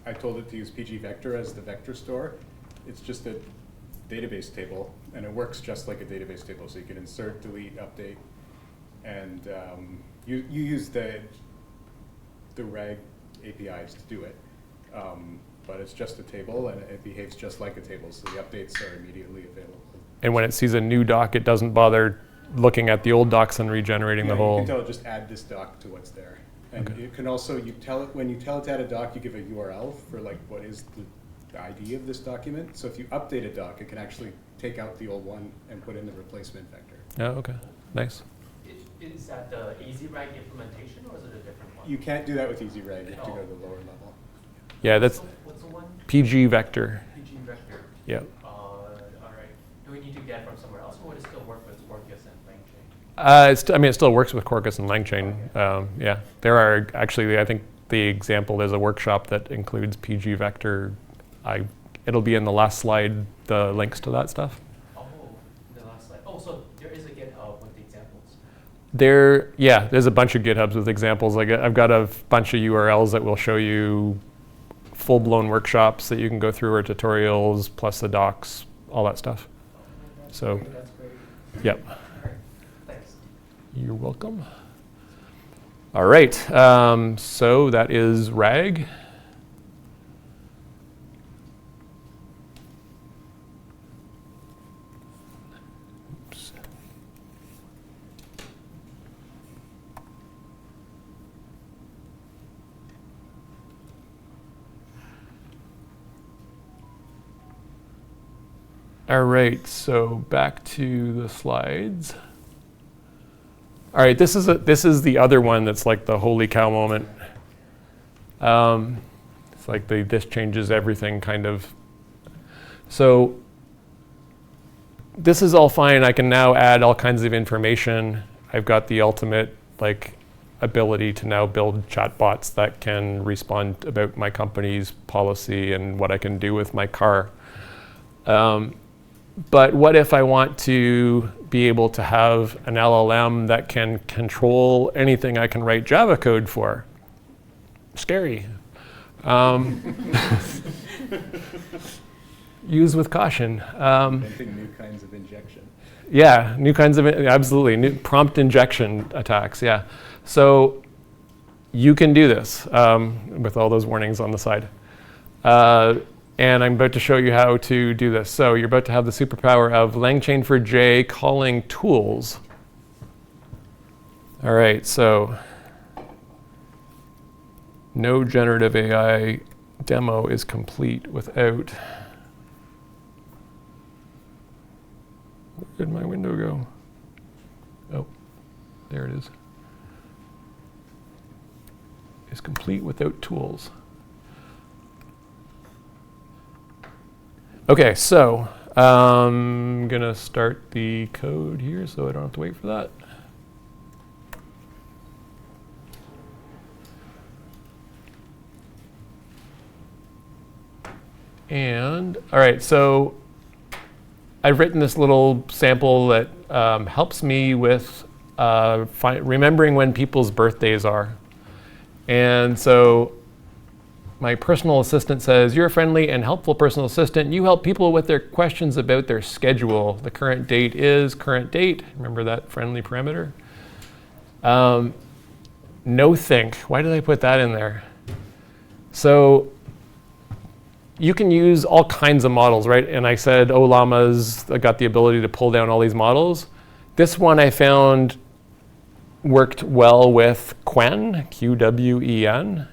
I told it to use PG vector as the vector store. It's just a database table, and it works just like a database table. So you can insert, delete, update, and you use the rag APIs to do it. But it's just a table, and it behaves just like a table, so the updates are immediately available. And when it sees a new doc, it doesn't bother looking at the old docs and regenerating the whole. You can tell it just add this doc to what's there. And okay. You can also, when you tell it to add a doc, you give a URL for like what is the ID of this document. So if you update a doc, it can actually take out the old one and put in the replacement vector. Oh, okay, nice. Is that the EasyRag implementation, or is it a different one? You can't do that with EasyRag. You have to go to the lower level. Yeah, that's what's the one? PG vector. PG vector. Yep. All right. Do we need to get from somewhere else, or would it still work with Quarkus and LangChain? It still works with Quarkus and LangChain. Okay. Yeah, there are actually, I think the example, there's a workshop that includes PG vector. It'll be in the last slide, the links to that stuff. Oh, the last slide. Oh, so there is a GitHub with the examples. There's a bunch of GitHubs with examples. Like I've got a bunch of URLs that will show you full-blown workshops that you can go through, or tutorials, plus the docs, all that stuff. So, that's great. Yep. All right. Thanks. You're welcome. All right, so that is RAG. Oops. All right, so back to the slides. All right, this is the other one that's like the holy cow moment. It's like this changes everything kind of. So this is all fine. I can now add all kinds of information. I've got the ultimate like ability to now build chatbots that can respond about my company's policy and what I can do with my car. But what if I want to be able to have an LLM that can control anything I can write Java code for? Scary. Use with caution. Inventing new kinds of injection. Yeah, new kinds of, absolutely, new prompt injection attacks, yeah. So you can do this with all those warnings on the side. And I'm about to show you how to do this. So you're about to have the superpower of LangChain for J calling tools. All right, so no generative AI demo is complete without. Where did my window go? Oh, there it is. Is complete without tools. Okay, so I'm gonna start the code here so I don't have to wait for that. And all right, so I've written this little sample that helps me with remembering when people's birthdays are. And so my personal assistant says, you're a friendly and helpful personal assistant. You help people with their questions about their schedule. The current date is current date. Remember that friendly parameter? No think. Why did I put that in there? So you can use all kinds of models, right? And I said, oh, llamas got the ability to pull down all these models. This one I found worked well with Qwen, Qwen,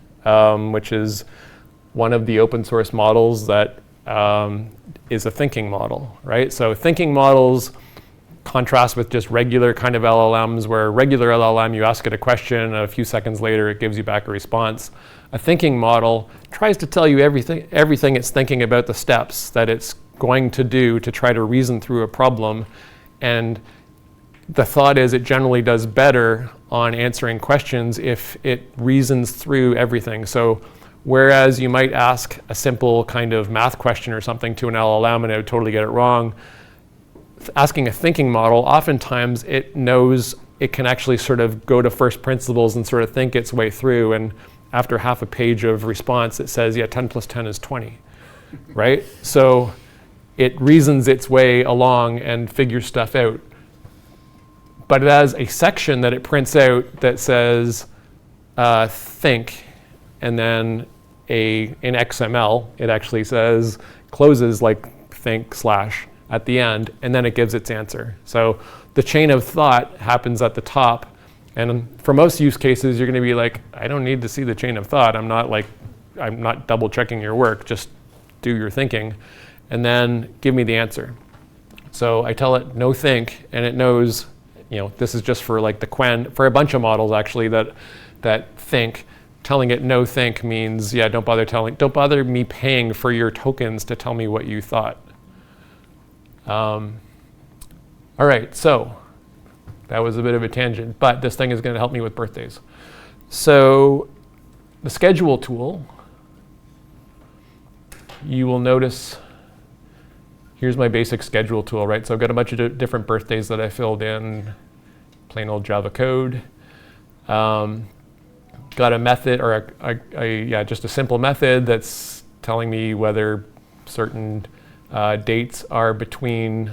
which is one of the open source models that is a thinking model, right? So thinking models contrast with just regular kind of LLMs, where regular LLM, you ask it a question, and a few seconds later it gives you back a response. A thinking model tries to tell you everything it's thinking about the steps that it's going to do to try to reason through a problem. And the thought is it generally does better on answering questions if it reasons through everything. So whereas you might ask a simple kind of math question or something to an LLM and it would totally get it wrong, asking a thinking model, oftentimes it knows it can actually sort of go to first principles and sort of think its way through. And after half a page of response, it says, yeah, 10 plus 10 is 20, right? So it reasons its way along and figures stuff out. But it has a section that it prints out that says think, and then in XML, it actually says, closes like think slash at the end, and then it gives its answer. So the chain of thought happens at the top. And for most use cases, you're going to be like, I don't need to see the chain of thought. I'm not double checking your work. Just do your thinking, and then give me the answer. So I tell it no think, and it knows, this is just for like the Qwen, for a bunch of models actually that think. Telling it no think means, yeah, don't bother me paying for your tokens to tell me what you thought. All right, so that was a bit of a tangent, but this thing is going to help me with birthdays. So the schedule tool, you will notice, here's my basic schedule tool, right? So I've got a bunch of different birthdays that I filled in, plain old Java code. Got a method, or just a simple method that's telling me whether certain dates are between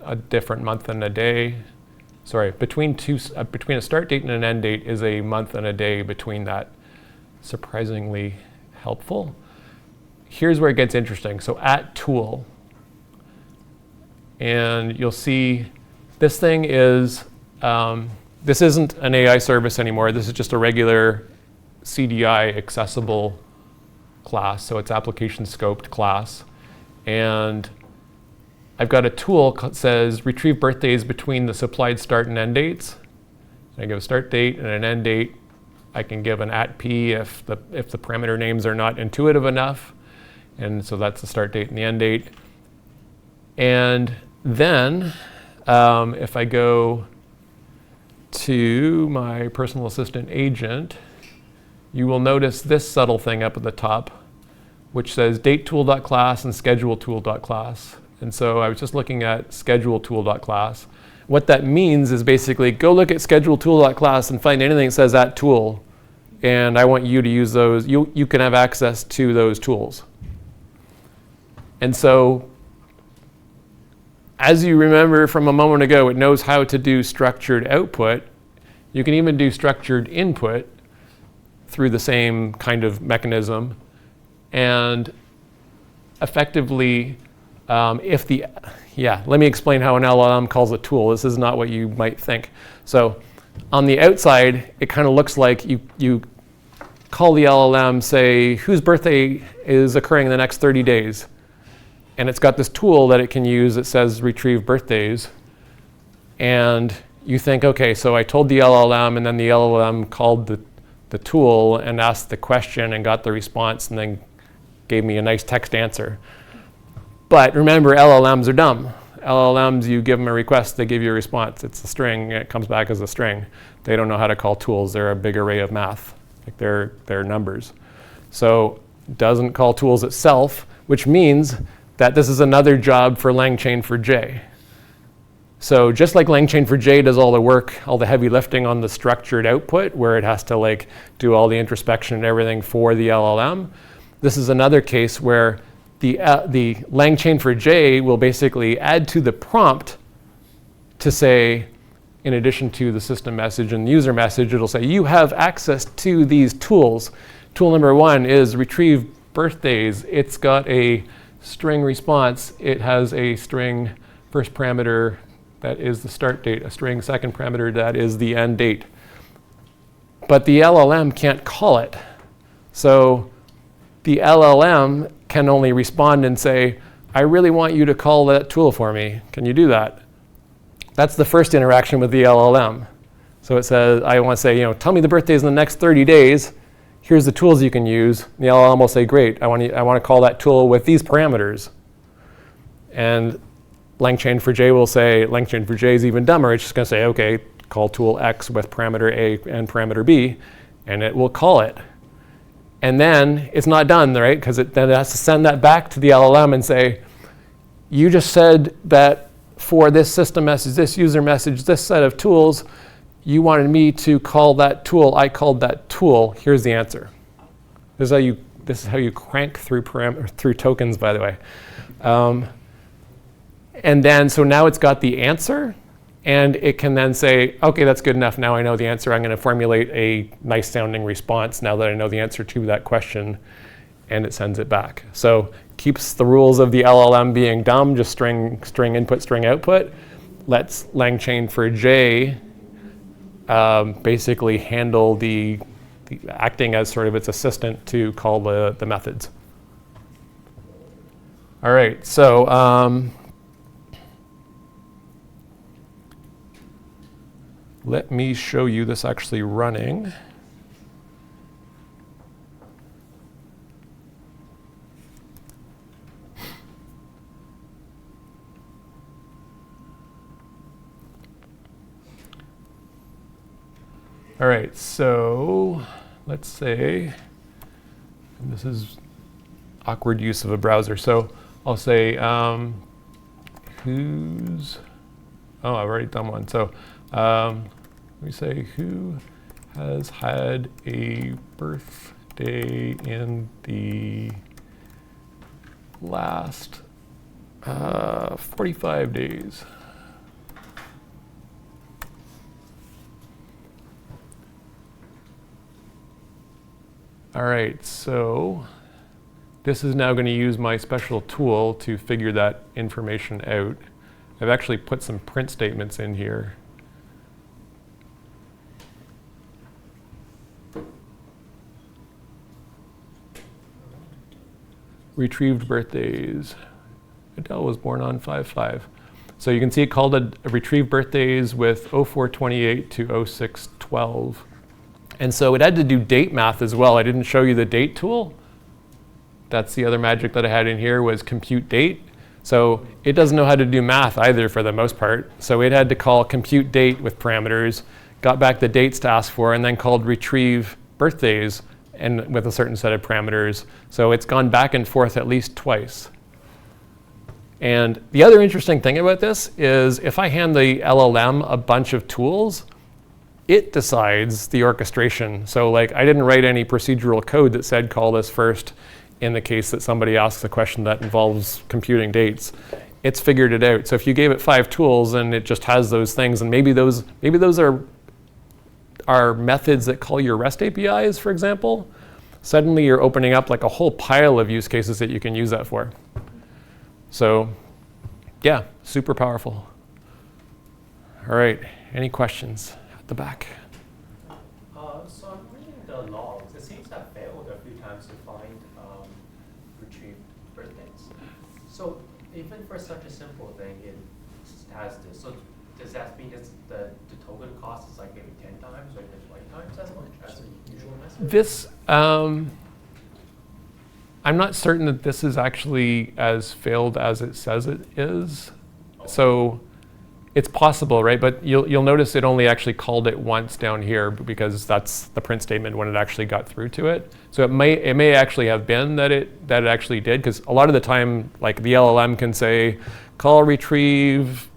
a different month and a day. sorry, between a start date and an end date is a month and a day between that. Surprisingly helpful. Here's where it gets interesting. So at tool, and you'll see this thing is, this isn't an AI service anymore. This is just a regular CDI accessible class. So it's application scoped class. And I've got a tool that says retrieve birthdays between the supplied start and end dates. And I give a start date and an end date. I can give an @p if the parameter names are not intuitive enough. And so that's the start date and the end date. And then if I go to my personal assistant agent, you will notice this subtle thing up at the top, which says datetool.class and scheduletool.class. And so I was just looking at scheduletool.class. What that means is basically go look at scheduletool.class and find anything that says that tool, and I want you to use those. You can have access to those tools. And so, as you remember from a moment ago, it knows how to do structured output. You can even do structured input through the same kind of mechanism. And effectively, let me explain how an LLM calls a tool. This is not what you might think. So on the outside, it kind of looks like you call the LLM, say, whose birthday is occurring in the next 30 days? And it's got this tool that it can use that says retrieve birthdays. And you think, okay, so I told the LLM, and then the LLM called the tool and asked the question and got the response and then gave me a nice text answer. But remember, LLMs are dumb. LLMs, you give them a request, they give you a response. It's a string, it comes back as a string. They don't know how to call tools. They're a big array of math. Like they're numbers. So it doesn't call tools itself, which means that this is another job for LangChain for J. So just like LangChain for J does all the work, all the heavy lifting on the structured output, where it has to like do all the introspection and everything for the LLM, this is another case where the LangChain for J will basically add to the prompt to say, in addition to the system message and user message, it'll say, you have access to these tools. Tool number 1 is retrieve birthdays. It's got a string response. It has a string first parameter that is the start date, a string second parameter that is the end date. But the LLM can't call it. So the LLM can only respond and say, I really want you to call that tool for me. Can you do that? That's the first interaction with the LLM. So it says, I want to say, tell me the birthdays in the next 30 days. Here's the tools you can use. And the LLM will say, great, I want to call that tool with these parameters. And LangChain for J will say, LangChain for J is even dumber. It's just going to say, okay, call tool X with parameter A and parameter B, and it will call it. And then it's not done, right? Because then it has to send that back to the LLM and say, you just said that for this system message, this user message, this set of tools, you wanted me to call that tool. I called that tool. Here's the answer. This is how you crank through tokens, by the way. And then, so now it's got the answer, and it can then say, okay, that's good enough. Now I know the answer. I'm going to formulate a nice sounding response now that I know the answer to that question, and it sends it back. So keeps the rules of the LLM being dumb, just string input, string output. Lets LangChain for J basically handle the acting as sort of its assistant to call the methods. All right, so let me show you this actually running. All right, so let's say, and this is awkward use of a browser. So I'll say, I've already done one. So let me say, who has had a birthday in the last 45 days? All right, so this is now going to use my special tool to figure that information out. I've actually put some print statements in here. Retrieved birthdays. Adele was born on 5/5. So you can see it called a retrieved birthdays with 0428 to 0612. And so it had to do date math as well. I didn't show you the date tool. That's the other magic that I had in here was compute date. So it doesn't know how to do math either for the most part. So it had to call compute date with parameters, got back the dates to ask for, and then called retrieve birthdays and with a certain set of parameters. So it's gone back and forth at least twice. And the other interesting thing about this is if I hand the LLM a bunch of tools, it decides the orchestration. So like I didn't write any procedural code that said call this first in the case that somebody asks a question that involves computing dates. It's figured it out. So if you gave it 5 tools and it just has those things, and maybe those are methods that call your REST APIs, for example, suddenly you're opening up like a whole pile of use cases that you can use that for. So yeah, super powerful. All right, any questions at the back? So I'm reading the logs. It seems that failed a few times to find retrieved birthdays. So even for such a simple thing, it has this. So does that mean the token cost is like maybe 10 times or even 20 times as much as a usual message? This, I'm not certain that this is actually as failed as it says it is. So it's possible, right? But you'll notice it only actually called it once down here because that's the print statement when it actually got through to it. So it may actually have been that it actually did, because a lot of the time, like the LLM can say, call retrieve,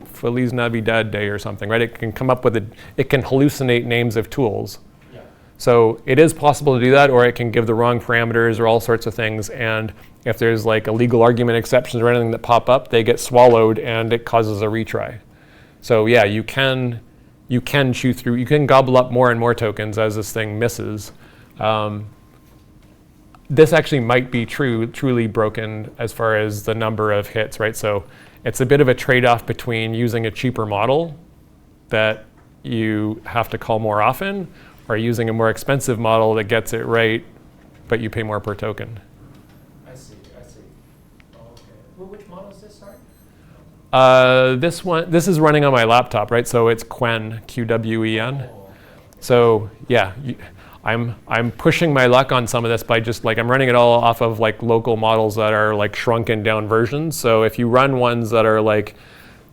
Feliz Navidad Day or something, right? It can come up with it can hallucinate names of tools. Yeah. So it is possible to do that, or it can give the wrong parameters or all sorts of things. And if there's like a legal argument exceptions or anything that pop up, they get swallowed and it causes a retry. So yeah, you can chew through, you can gobble up more and more tokens as this thing misses. This actually might be truly broken as far as the number of hits, right? So it's a bit of a trade-off between using a cheaper model that you have to call more often, or using a more expensive model that gets it right, but you pay more per token. I see. Okay. Well, which model is this, sorry? This is running on my laptop, right? So it's Qwen, Qwen. So yeah, I'm pushing my luck on some of this by just like I'm running it all off of like local models that are like shrunken down versions. So if you run ones that are like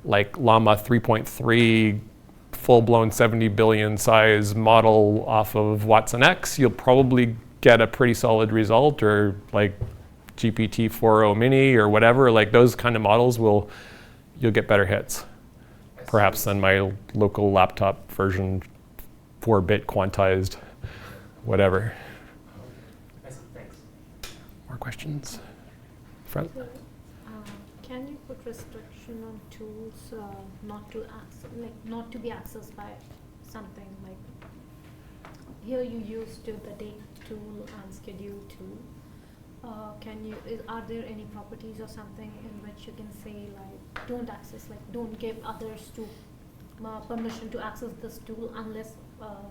Llama 3.3 full-blown 70 billion size model off of Watson X, you'll probably get a pretty solid result, or like GPT-4o mini or whatever. Like those kind of models you'll get better hits, perhaps than my local laptop version 4-bit quantized. Whatever. Thanks. More questions? Front? Can you put restriction on tools not to be accessed by something like here you used the date tool and schedule tool. Are there any properties or something in which you can say like don't access, like don't give others to permission to access this tool unless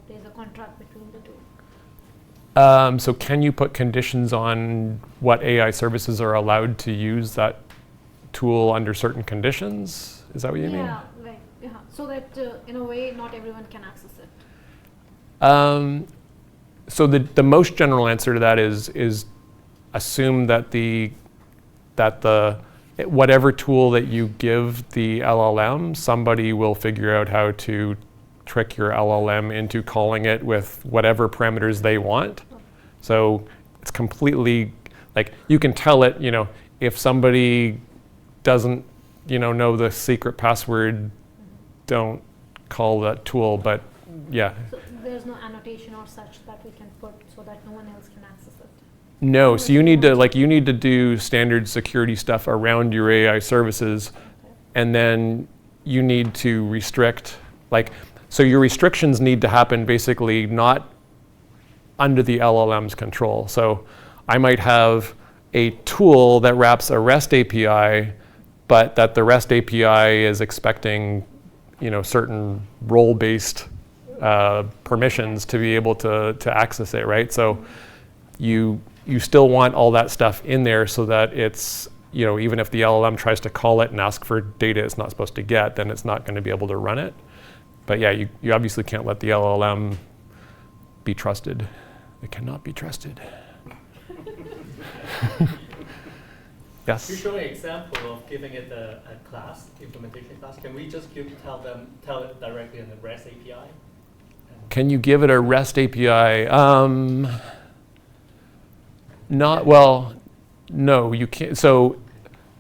there's a contract between the two? So can you put conditions on what AI services are allowed to use that tool under certain conditions? Is that what you mean? Yeah, so that in a way not everyone can access it. So the most general answer to that is assume that whatever tool that you give the LLM, somebody will figure out how to trick your LLM into calling it with whatever parameters they want. So it's completely, like you can tell it, if somebody doesn't, know the secret password, don't call that tool, but yeah. So there's no annotation or such that we can put so that no one else can access it? No, so you need to do standard security stuff around your AI services, and then you need to restrict, so your restrictions need to happen basically not under the LLM's control. So I might have a tool that wraps a REST API, but that the REST API is expecting, certain role-based permissions to be able to access it, right? So you still want all that stuff in there so that it's, even if the LLM tries to call it and ask for data it's not supposed to get, then it's not going to be able to run it. But yeah, you obviously can't let the LLM be trusted. It cannot be trusted. Yes? You show an example of giving it a class, implementation class. Can we just tell it directly in the REST API? Can you give it a REST API? No, you can't. So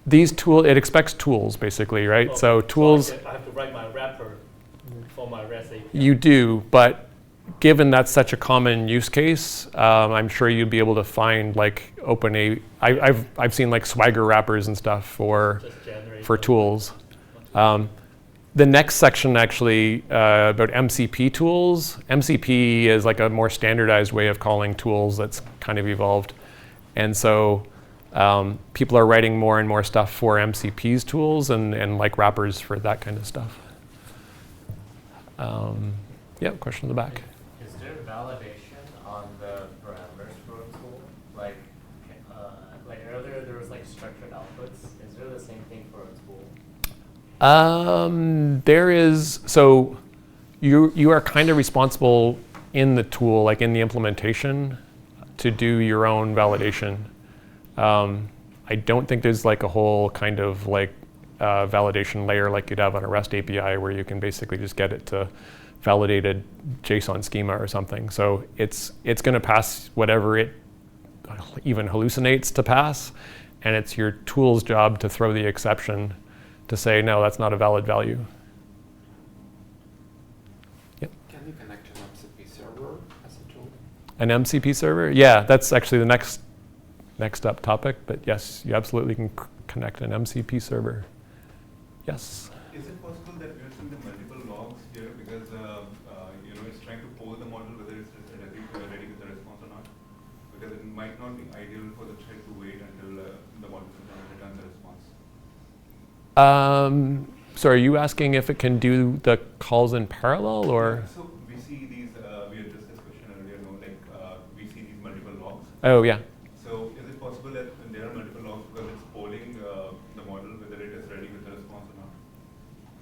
these it expects tools basically, right? Oh, so tools. So I have to write my wrapper for my REST API. You do, but given that's such a common use case, I'm sure you'd be able to find like I've seen like Swagger wrappers and stuff for tools. The next section actually about MCP tools. MCP is like a more standardized way of calling tools that's kind of evolved. And so people are writing more and more stuff for MCP's tools and like wrappers for that kind of stuff. Yeah, question in the back. Is there validation on the parameters for a tool? Like earlier there was like structured outputs. Is there the same thing for a tool? There is, so you are kind of responsible in the tool, like in the implementation, to do your own validation. I don't think there's like a whole kind of like validation layer like you'd have on a REST API where you can basically just get it to validated JSON schema or something. So it's going to pass whatever it even hallucinates to pass, and it's your tool's job to throw the exception to say, no, that's not a valid value. Yep. Can you connect an MCP server as a tool? An MCP server? Yeah, that's actually the next up topic, but yes, you absolutely can connect an MCP server. Yes? Is it possible that we are seeing the multiple logs here because it's trying to poll the model whether it's ready with the response or not? Because it might not be ideal for the thread to wait until the model returns the response. So are you asking if it can do the calls in parallel, or? Yeah, so we see these, we addressed this question earlier, we see these multiple logs. Oh, yeah. So is it possible that there are multiple logs because it's polling the model whether it is ready with the response or not?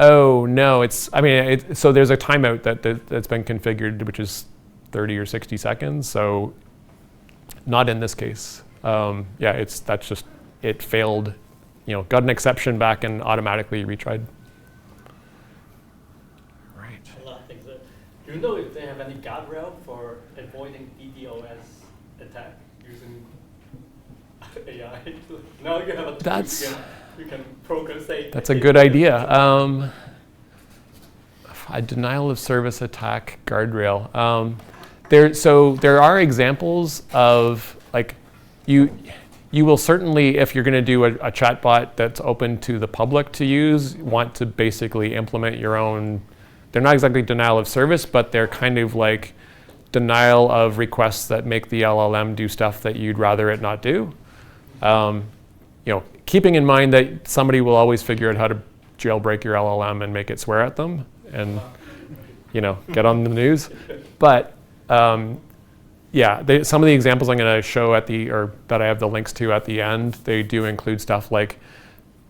Oh, no, so there's a timeout that's been configured, which is 30 or 60 seconds, so not in this case. Yeah, that's just, it failed, got an exception back and automatically retried. Right. A lot of things. Do you know if they have any guardrail for avoiding DDoS attack using AI? Now you have a tool you can program, say. That's a good idea. A denial of service attack guardrail. There are examples of like you will certainly, if you're going to do a chatbot that's open to the public to use, want to basically implement your own. They're not exactly denial of service, but they're kind of like denial of requests that make the LLM do stuff that you'd rather it not do. Keeping in mind that somebody will always figure out how to jailbreak your LLM and make it swear at them and get on the news. But yeah, some of the examples I'm going to show that I have the links to at the end, they do include stuff like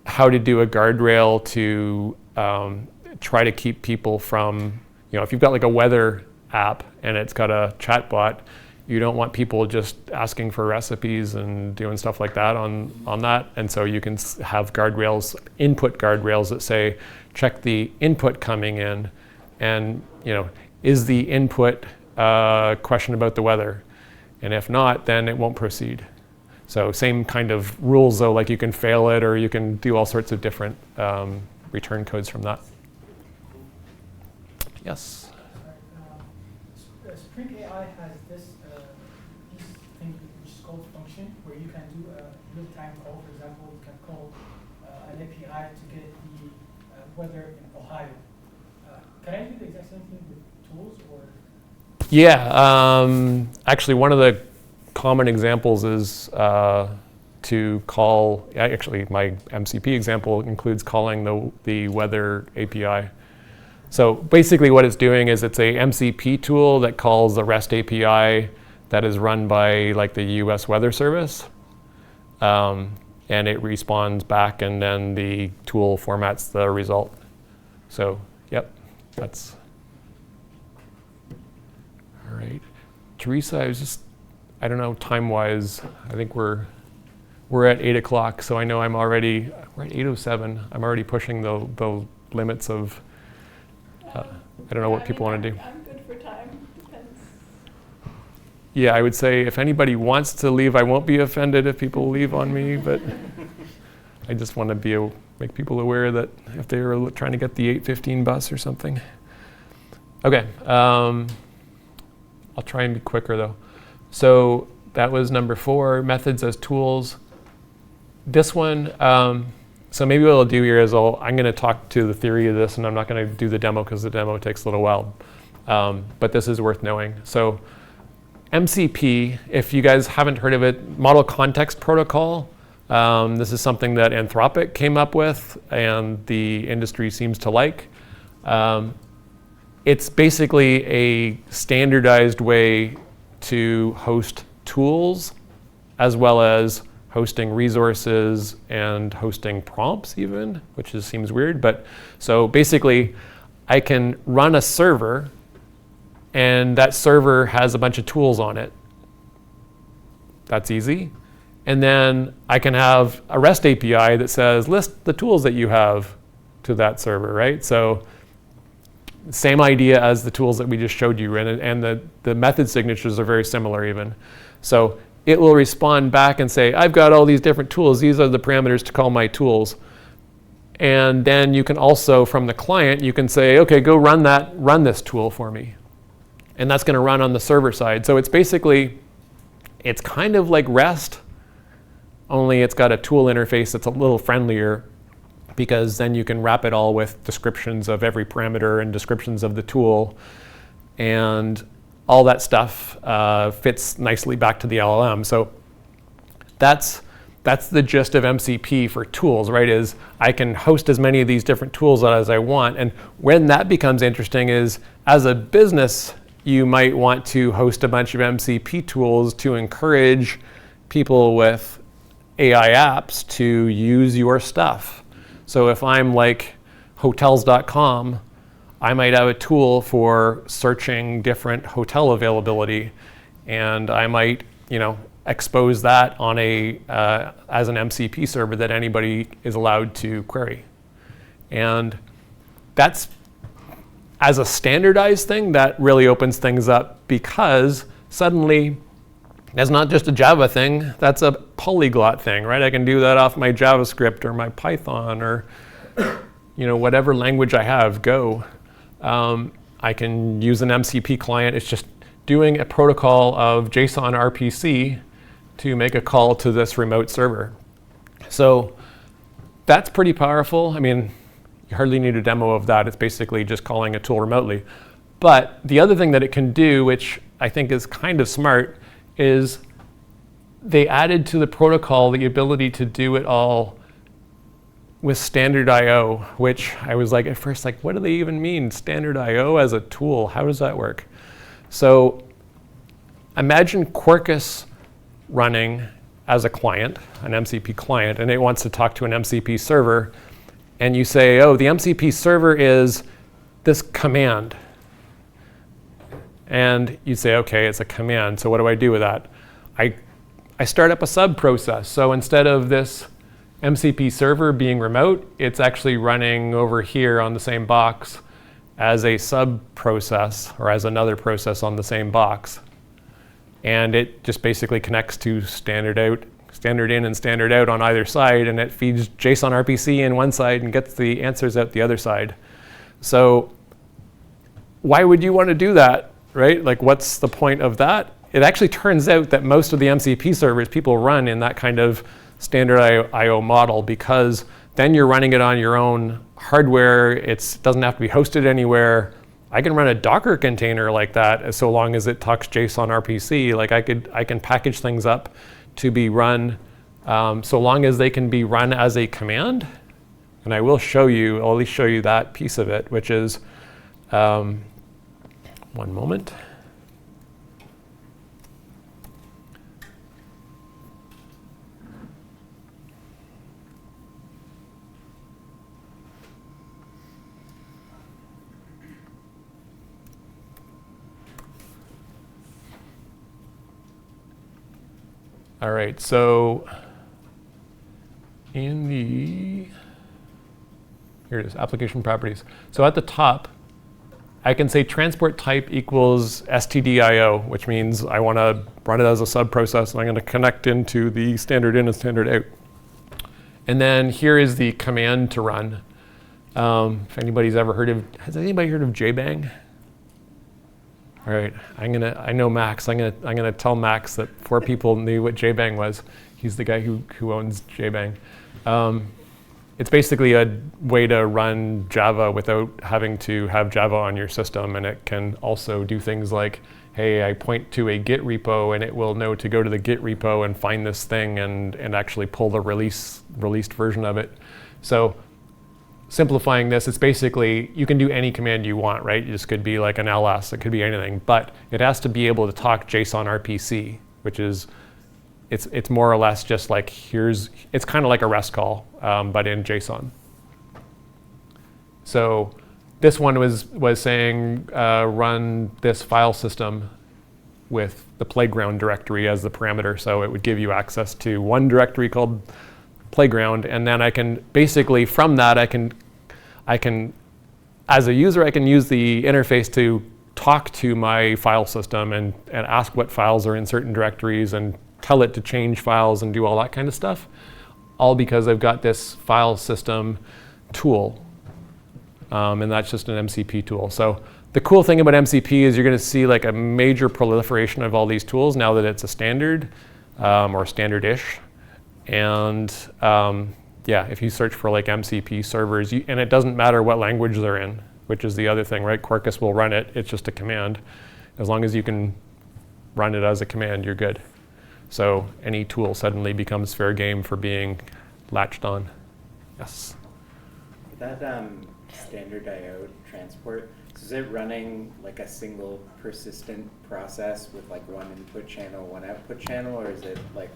how to do a guardrail to try to keep people from, if you've got like a weather app and it's got a chatbot, you don't want people just asking for recipes and doing stuff like that on that. And so you can have guardrails, input guardrails that say, check the input coming in, and is the input question about the weather? And if not, then it won't proceed. So same kind of rules though, like you can fail it or you can do all sorts of different return codes from that. Yes? Spring AI has this thing which is called function, where you can do a real-time call. For example, you can call an API to get the weather in Ohio. Can I do the exact same thing with tools, or? Yeah, actually one of the common examples is to call, actually my MCP example includes calling the weather API. So basically what it's doing is it's a MCP tool that calls a REST API that is run by like the US Weather Service. And it responds back and then the tool formats the result. So, yep, that's, all right. Teresa, I don't know, time-wise, I think we're at 8 o'clock, so I know we're at 8:07. I'm already pushing the limits of, I don't know what people want to do. I'm good for time, depends. Yeah, I would say if anybody wants to leave, I won't be offended if people leave on me, but I just want to make people aware that if they were trying to get the 8:15 bus or something. Okay, I'll try and be quicker though. So that was number 4, methods as tools. This one, so maybe what I'll do here is I'm going to talk to the theory of this, and I'm not going to do the demo because the demo takes a little while. But this is worth knowing. So MCP, if you guys haven't heard of it, Model Context Protocol. This is something that Anthropic came up with and the industry seems to like. It's basically a standardized way to host tools as well as hosting resources and hosting prompts even, which seems weird. But so basically I can run a server and that server has a bunch of tools on it. That's easy. And then I can have a REST API that says, list the tools that you have to that server, right? So same idea as the tools that we just showed you, and the method signatures are very similar even. So it will respond back and say, I've got all these different tools. These are the parameters to call my tools. And then you can also, from the client, you can say, okay, go run this tool for me. And that's going to run on the server side. So it's basically, it's kind of like REST, only it's got a tool interface that's a little friendlier, because then you can wrap it all with descriptions of every parameter and descriptions of the tool. And all that stuff fits nicely back to the LLM. So that's the gist of MCP for tools, right? Is I can host as many of these different tools as I want. And when that becomes interesting is, as a business, you might want to host a bunch of MCP tools to encourage people with AI apps to use your stuff. So if I'm like hotels.com, I might have a tool for searching different hotel availability, and I might, expose that on as an MCP server that anybody is allowed to query. And that's, as a standardized thing, that really opens things up, because suddenly that's not just a Java thing, that's a polyglot thing, right? I can do that off my JavaScript or my Python or whatever language I have, Go. I can use an MCP client. It's just doing a protocol of JSON RPC to make a call to this remote server. So that's pretty powerful. I mean, you hardly need a demo of that. It's basically just calling a tool remotely. But the other thing that it can do, which I think is kind of smart, is they added to the protocol the ability to do it all with standard I/O, which I was like at first like, what do they even mean? Standard I/O as a tool? How does that work? So imagine Quarkus running as a client, an MCP client, and it wants to talk to an MCP server, and you say, oh, the MCP server is this command. And you say, okay, it's a command, so what do I do with that? I start up a sub process. So instead of this MCP server being remote, it's actually running over here on the same box as a sub process, or as another process on the same box. And it just basically connects to standard in and standard out on either side, and it feeds JSON RPC in one side and gets the answers out the other side. So why would you want to do that, right? Like, what's the point of that? It actually turns out that most of the MCP servers people run in that kind of standard I/O model, because then you're running it on your own hardware. It doesn't have to be hosted anywhere, I can run a Docker container like that so long as it talks JSON RPC. Like I can package things up to be run so long as they can be run as a command. And I will show you, I'll at least show you that piece of it, which is, one moment. All right, so in the, here it is, application properties. So at the top, I can say transport type equals stdio, which means I want to run it as a sub-process, and I'm going to connect into the standard in and standard out. And then here is the command to run. If anybody's ever heard of, has anybody heard of JBang? All right, I know Max. I'm gonna tell Max that 4 people knew what JBang was. He's the guy who owns JBang. It's basically a way to run Java without having to have Java on your system, and it can also do things like, hey, I point to a Git repo, and it will know to go to the Git repo and find this thing and actually pull the released version of it. So simplifying this, it's basically, you can do any command you want, right? This could be like an ls, it could be anything, but it has to be able to talk JSON RPC, which is, it's more or less just like, it's kind of like a REST call, but in JSON. So this one was saying, run this file system with the playground directory as the parameter, so it would give you access to one directory called playground, and then I can basically from that I can as a user I can use the interface to talk to my file system and ask what files are in certain directories and tell it to change files and do all that kind of stuff, all because I've got this file system tool, and that's just an MCP tool. So the cool thing about MCP is you're going to see like a major proliferation of all these tools now that it's a standard or standard-ish. And yeah, if you search for like MCP servers, and it doesn't matter what language they're in, which is the other thing, right? Quarkus will run it. It's just a command. As long as you can run it as a command, you're good. So any tool suddenly becomes fair game for being latched on. Yes? That standard I/O transport, is it running like a single persistent process with like one input channel, one output channel, or is it like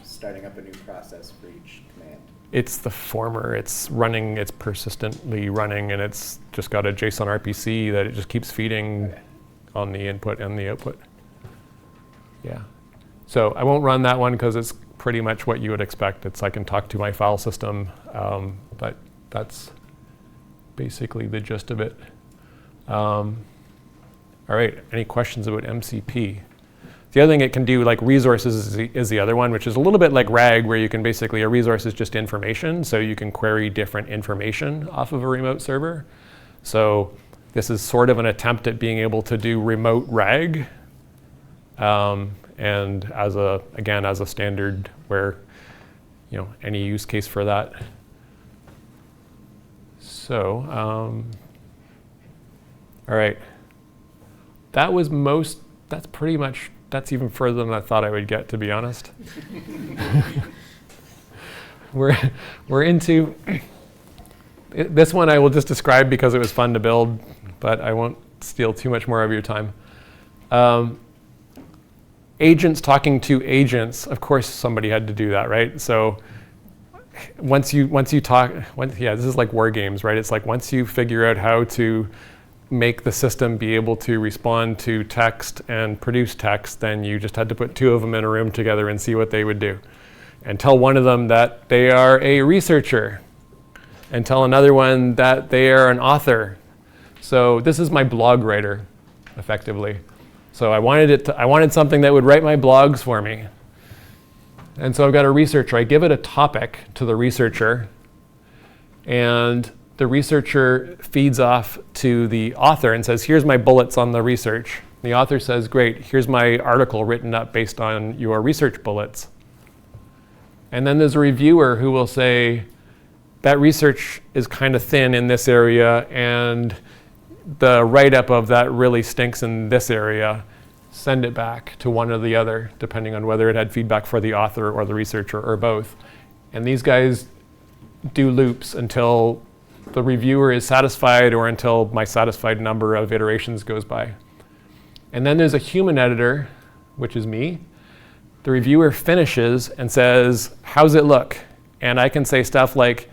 starting up a new process for each command? It's the former. It's running, it's persistently running, and it's just got a JSON RPC that it just keeps feeding on the input and the output. Yeah. So I won't run that one because it's pretty much what you would expect. It's I can talk to my file system, but that's basically the gist of it. All right, any questions about MCP? The other thing it can do, like resources is the other one, which is a little bit like RAG, where you can basically, a resource is just information, so you can query different information off of a remote server. So this is sort of an attempt at being able to do remote RAG, and again, as a standard where, any use case for that. So, all right. That was that's even further than I thought I would get, to be honest. We're into, this one I will just describe because it was fun to build, but I won't steal too much more of your time. Agents talking to agents, of course somebody had to do that, right? So once you talk, this is like war games, right? It's like once you figure out how to make the system be able to respond to text and produce text, then you just had to put 2 of them in a room together and see what they would do. And tell one of them that they are a researcher, and tell another one that they are an author. So this is my blog writer, effectively. So I wanted something that would write my blogs for me. And so I've got a researcher. I give it a topic to the researcher, and the researcher feeds off to the author and says, here's my bullets on the research. The author says, great, here's my article written up based on your research bullets. And then there's a reviewer who will say, that research is kind of thin in this area, and the write-up of that really stinks in this area, send it back to one or the other, depending on whether it had feedback for the author or the researcher or both. And these guys do loops until the reviewer is satisfied or until my satisfied number of iterations goes by. And then there's a human editor, which is me. The reviewer finishes and says, how's it look? And I can say stuff like,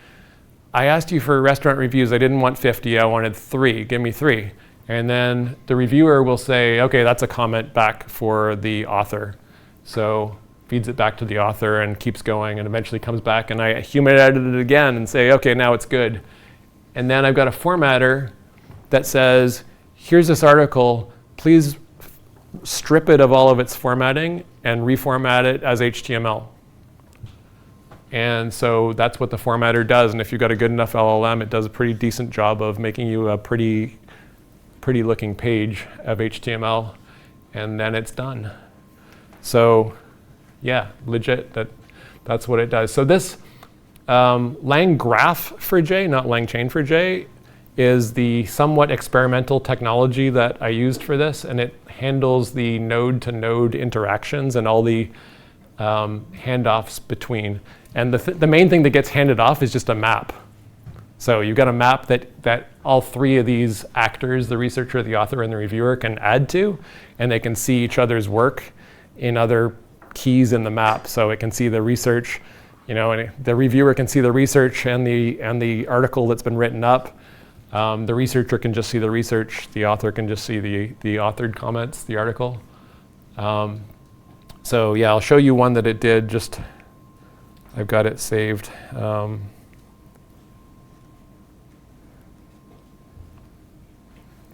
I asked you for restaurant reviews. I didn't want 50, I wanted 3. Give me 3. And then the reviewer will say, okay, that's a comment back for the author. So feeds it back to the author and keeps going and eventually comes back and I human edit it again and say, okay, now it's good. And then I've got a formatter that says, here's this article, please strip it of all of its formatting and reformat it as HTML. And so that's what the formatter does. And if you've got a good enough LLM, it does a pretty decent job of making you a pretty looking page of HTML. And then it's done. So yeah, legit, that's what it does. So this LangGraph for J, not LangChain for J, is the somewhat experimental technology that I used for this. And it handles the node-to-node interactions and all the handoffs between. And the main thing that gets handed off is just a map. So you've got a map that all 3 of these actors, the researcher, the author, and the reviewer, can add to, and they can see each other's work in other keys in the map. So it can see the research, and the reviewer can see the research and the article that's been written up. The researcher can just see the research. The author can just see the authored comments, the article. So yeah, I'll show you one that it did. Just I've got it saved.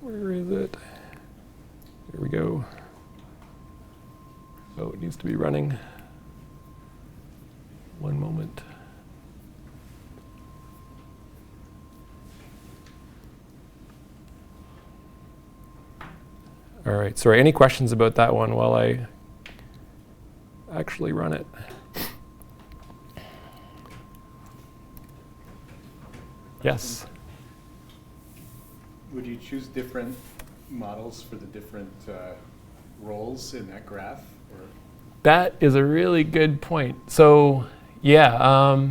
Where is it? Here we go. Oh, it needs to be running. One moment. All right, sorry, any questions about that one while I actually run it? Yes? Would you choose different models for the different roles in that graph? Or? That is a really good point. So yeah,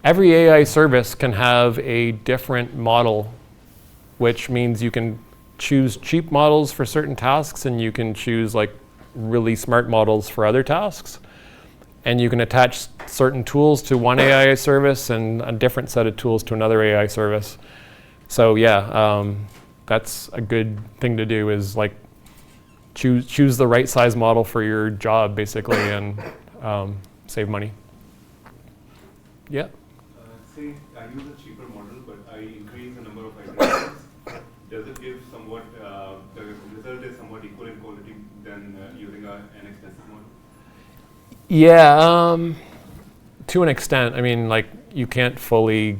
every AI service can have a different model, which means you can choose cheap models for certain tasks and you can choose like really smart models for other tasks. And you can attach certain tools to one AI service and a different set of tools to another AI service. So yeah, that's a good thing to do, is like choose the right size model for your job basically and save money. Yeah? Say I use a cheaper model, but I increase the number of iterations. Does it give somewhat, the result is somewhat equal in quality than using an expensive model? Yeah, to an extent. I mean, like, you can't fully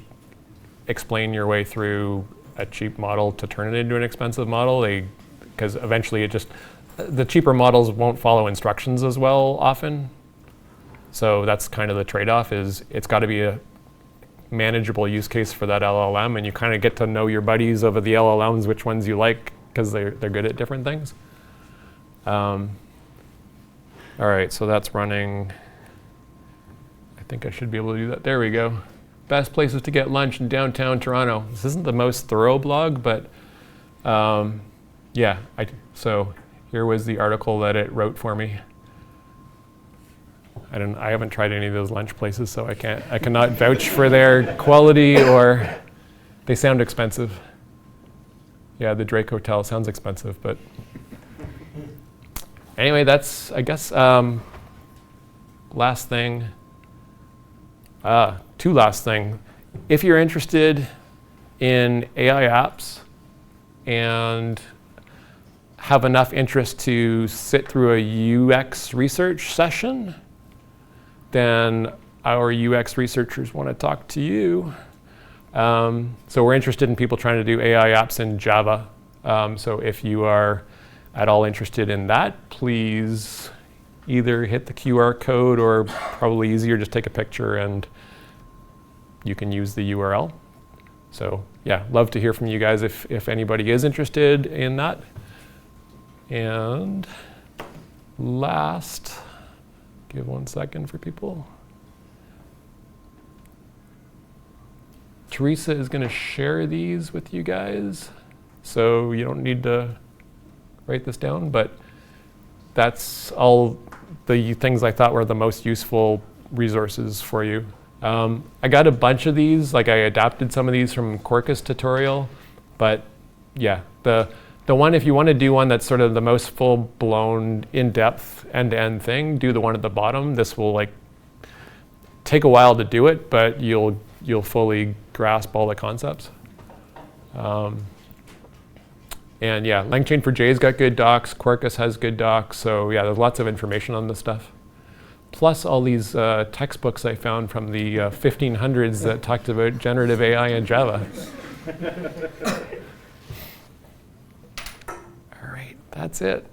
explain your way through a cheap model to turn it into an expensive model. Because eventually the cheaper models won't follow instructions as well often. So that's kind of the trade-off, is it's got to be a manageable use case for that LLM, and you kind of get to know your buddies over the LLMs, which ones you like, because they're good at different things. All right, so that's running. I think I should be able to do that. There we go. Best places to get lunch in downtown Toronto. This isn't the most thorough blog, but yeah. So here was the article that it wrote for me. I haven't tried any of those lunch places, so I cannot vouch for their quality, or they sound expensive. Yeah, the Drake Hotel sounds expensive, but anyway, that's, I guess, last thing. Two last thing. If you're interested in AI apps and have enough interest to sit through a UX research session, then our UX researchers want to talk to you. So we're interested in people trying to do AI apps in Java. So if you are at all interested in that, please either hit the QR code, or probably easier, just take a picture and you can use the URL. So yeah, love to hear from you guys if anybody is interested in that. And last, give 1 second for people. Teresa is going to share these with you guys, so you don't need to write this down, but that's all the things I thought were the most useful resources for you. I got a bunch of these, like I adapted some of these from Quarkus tutorial, but yeah, the one, if you want to do one that's sort of the most full-blown, in-depth, end-to-end thing, do the one at the bottom. This will like take a while to do it, but you'll fully grasp all the concepts. And yeah, LangChain4j's got good docs, Quarkus has good docs, so yeah, there's lots of information on this stuff. Plus all these textbooks I found from the 1500s that talked about generative AI and Java. All right, that's it.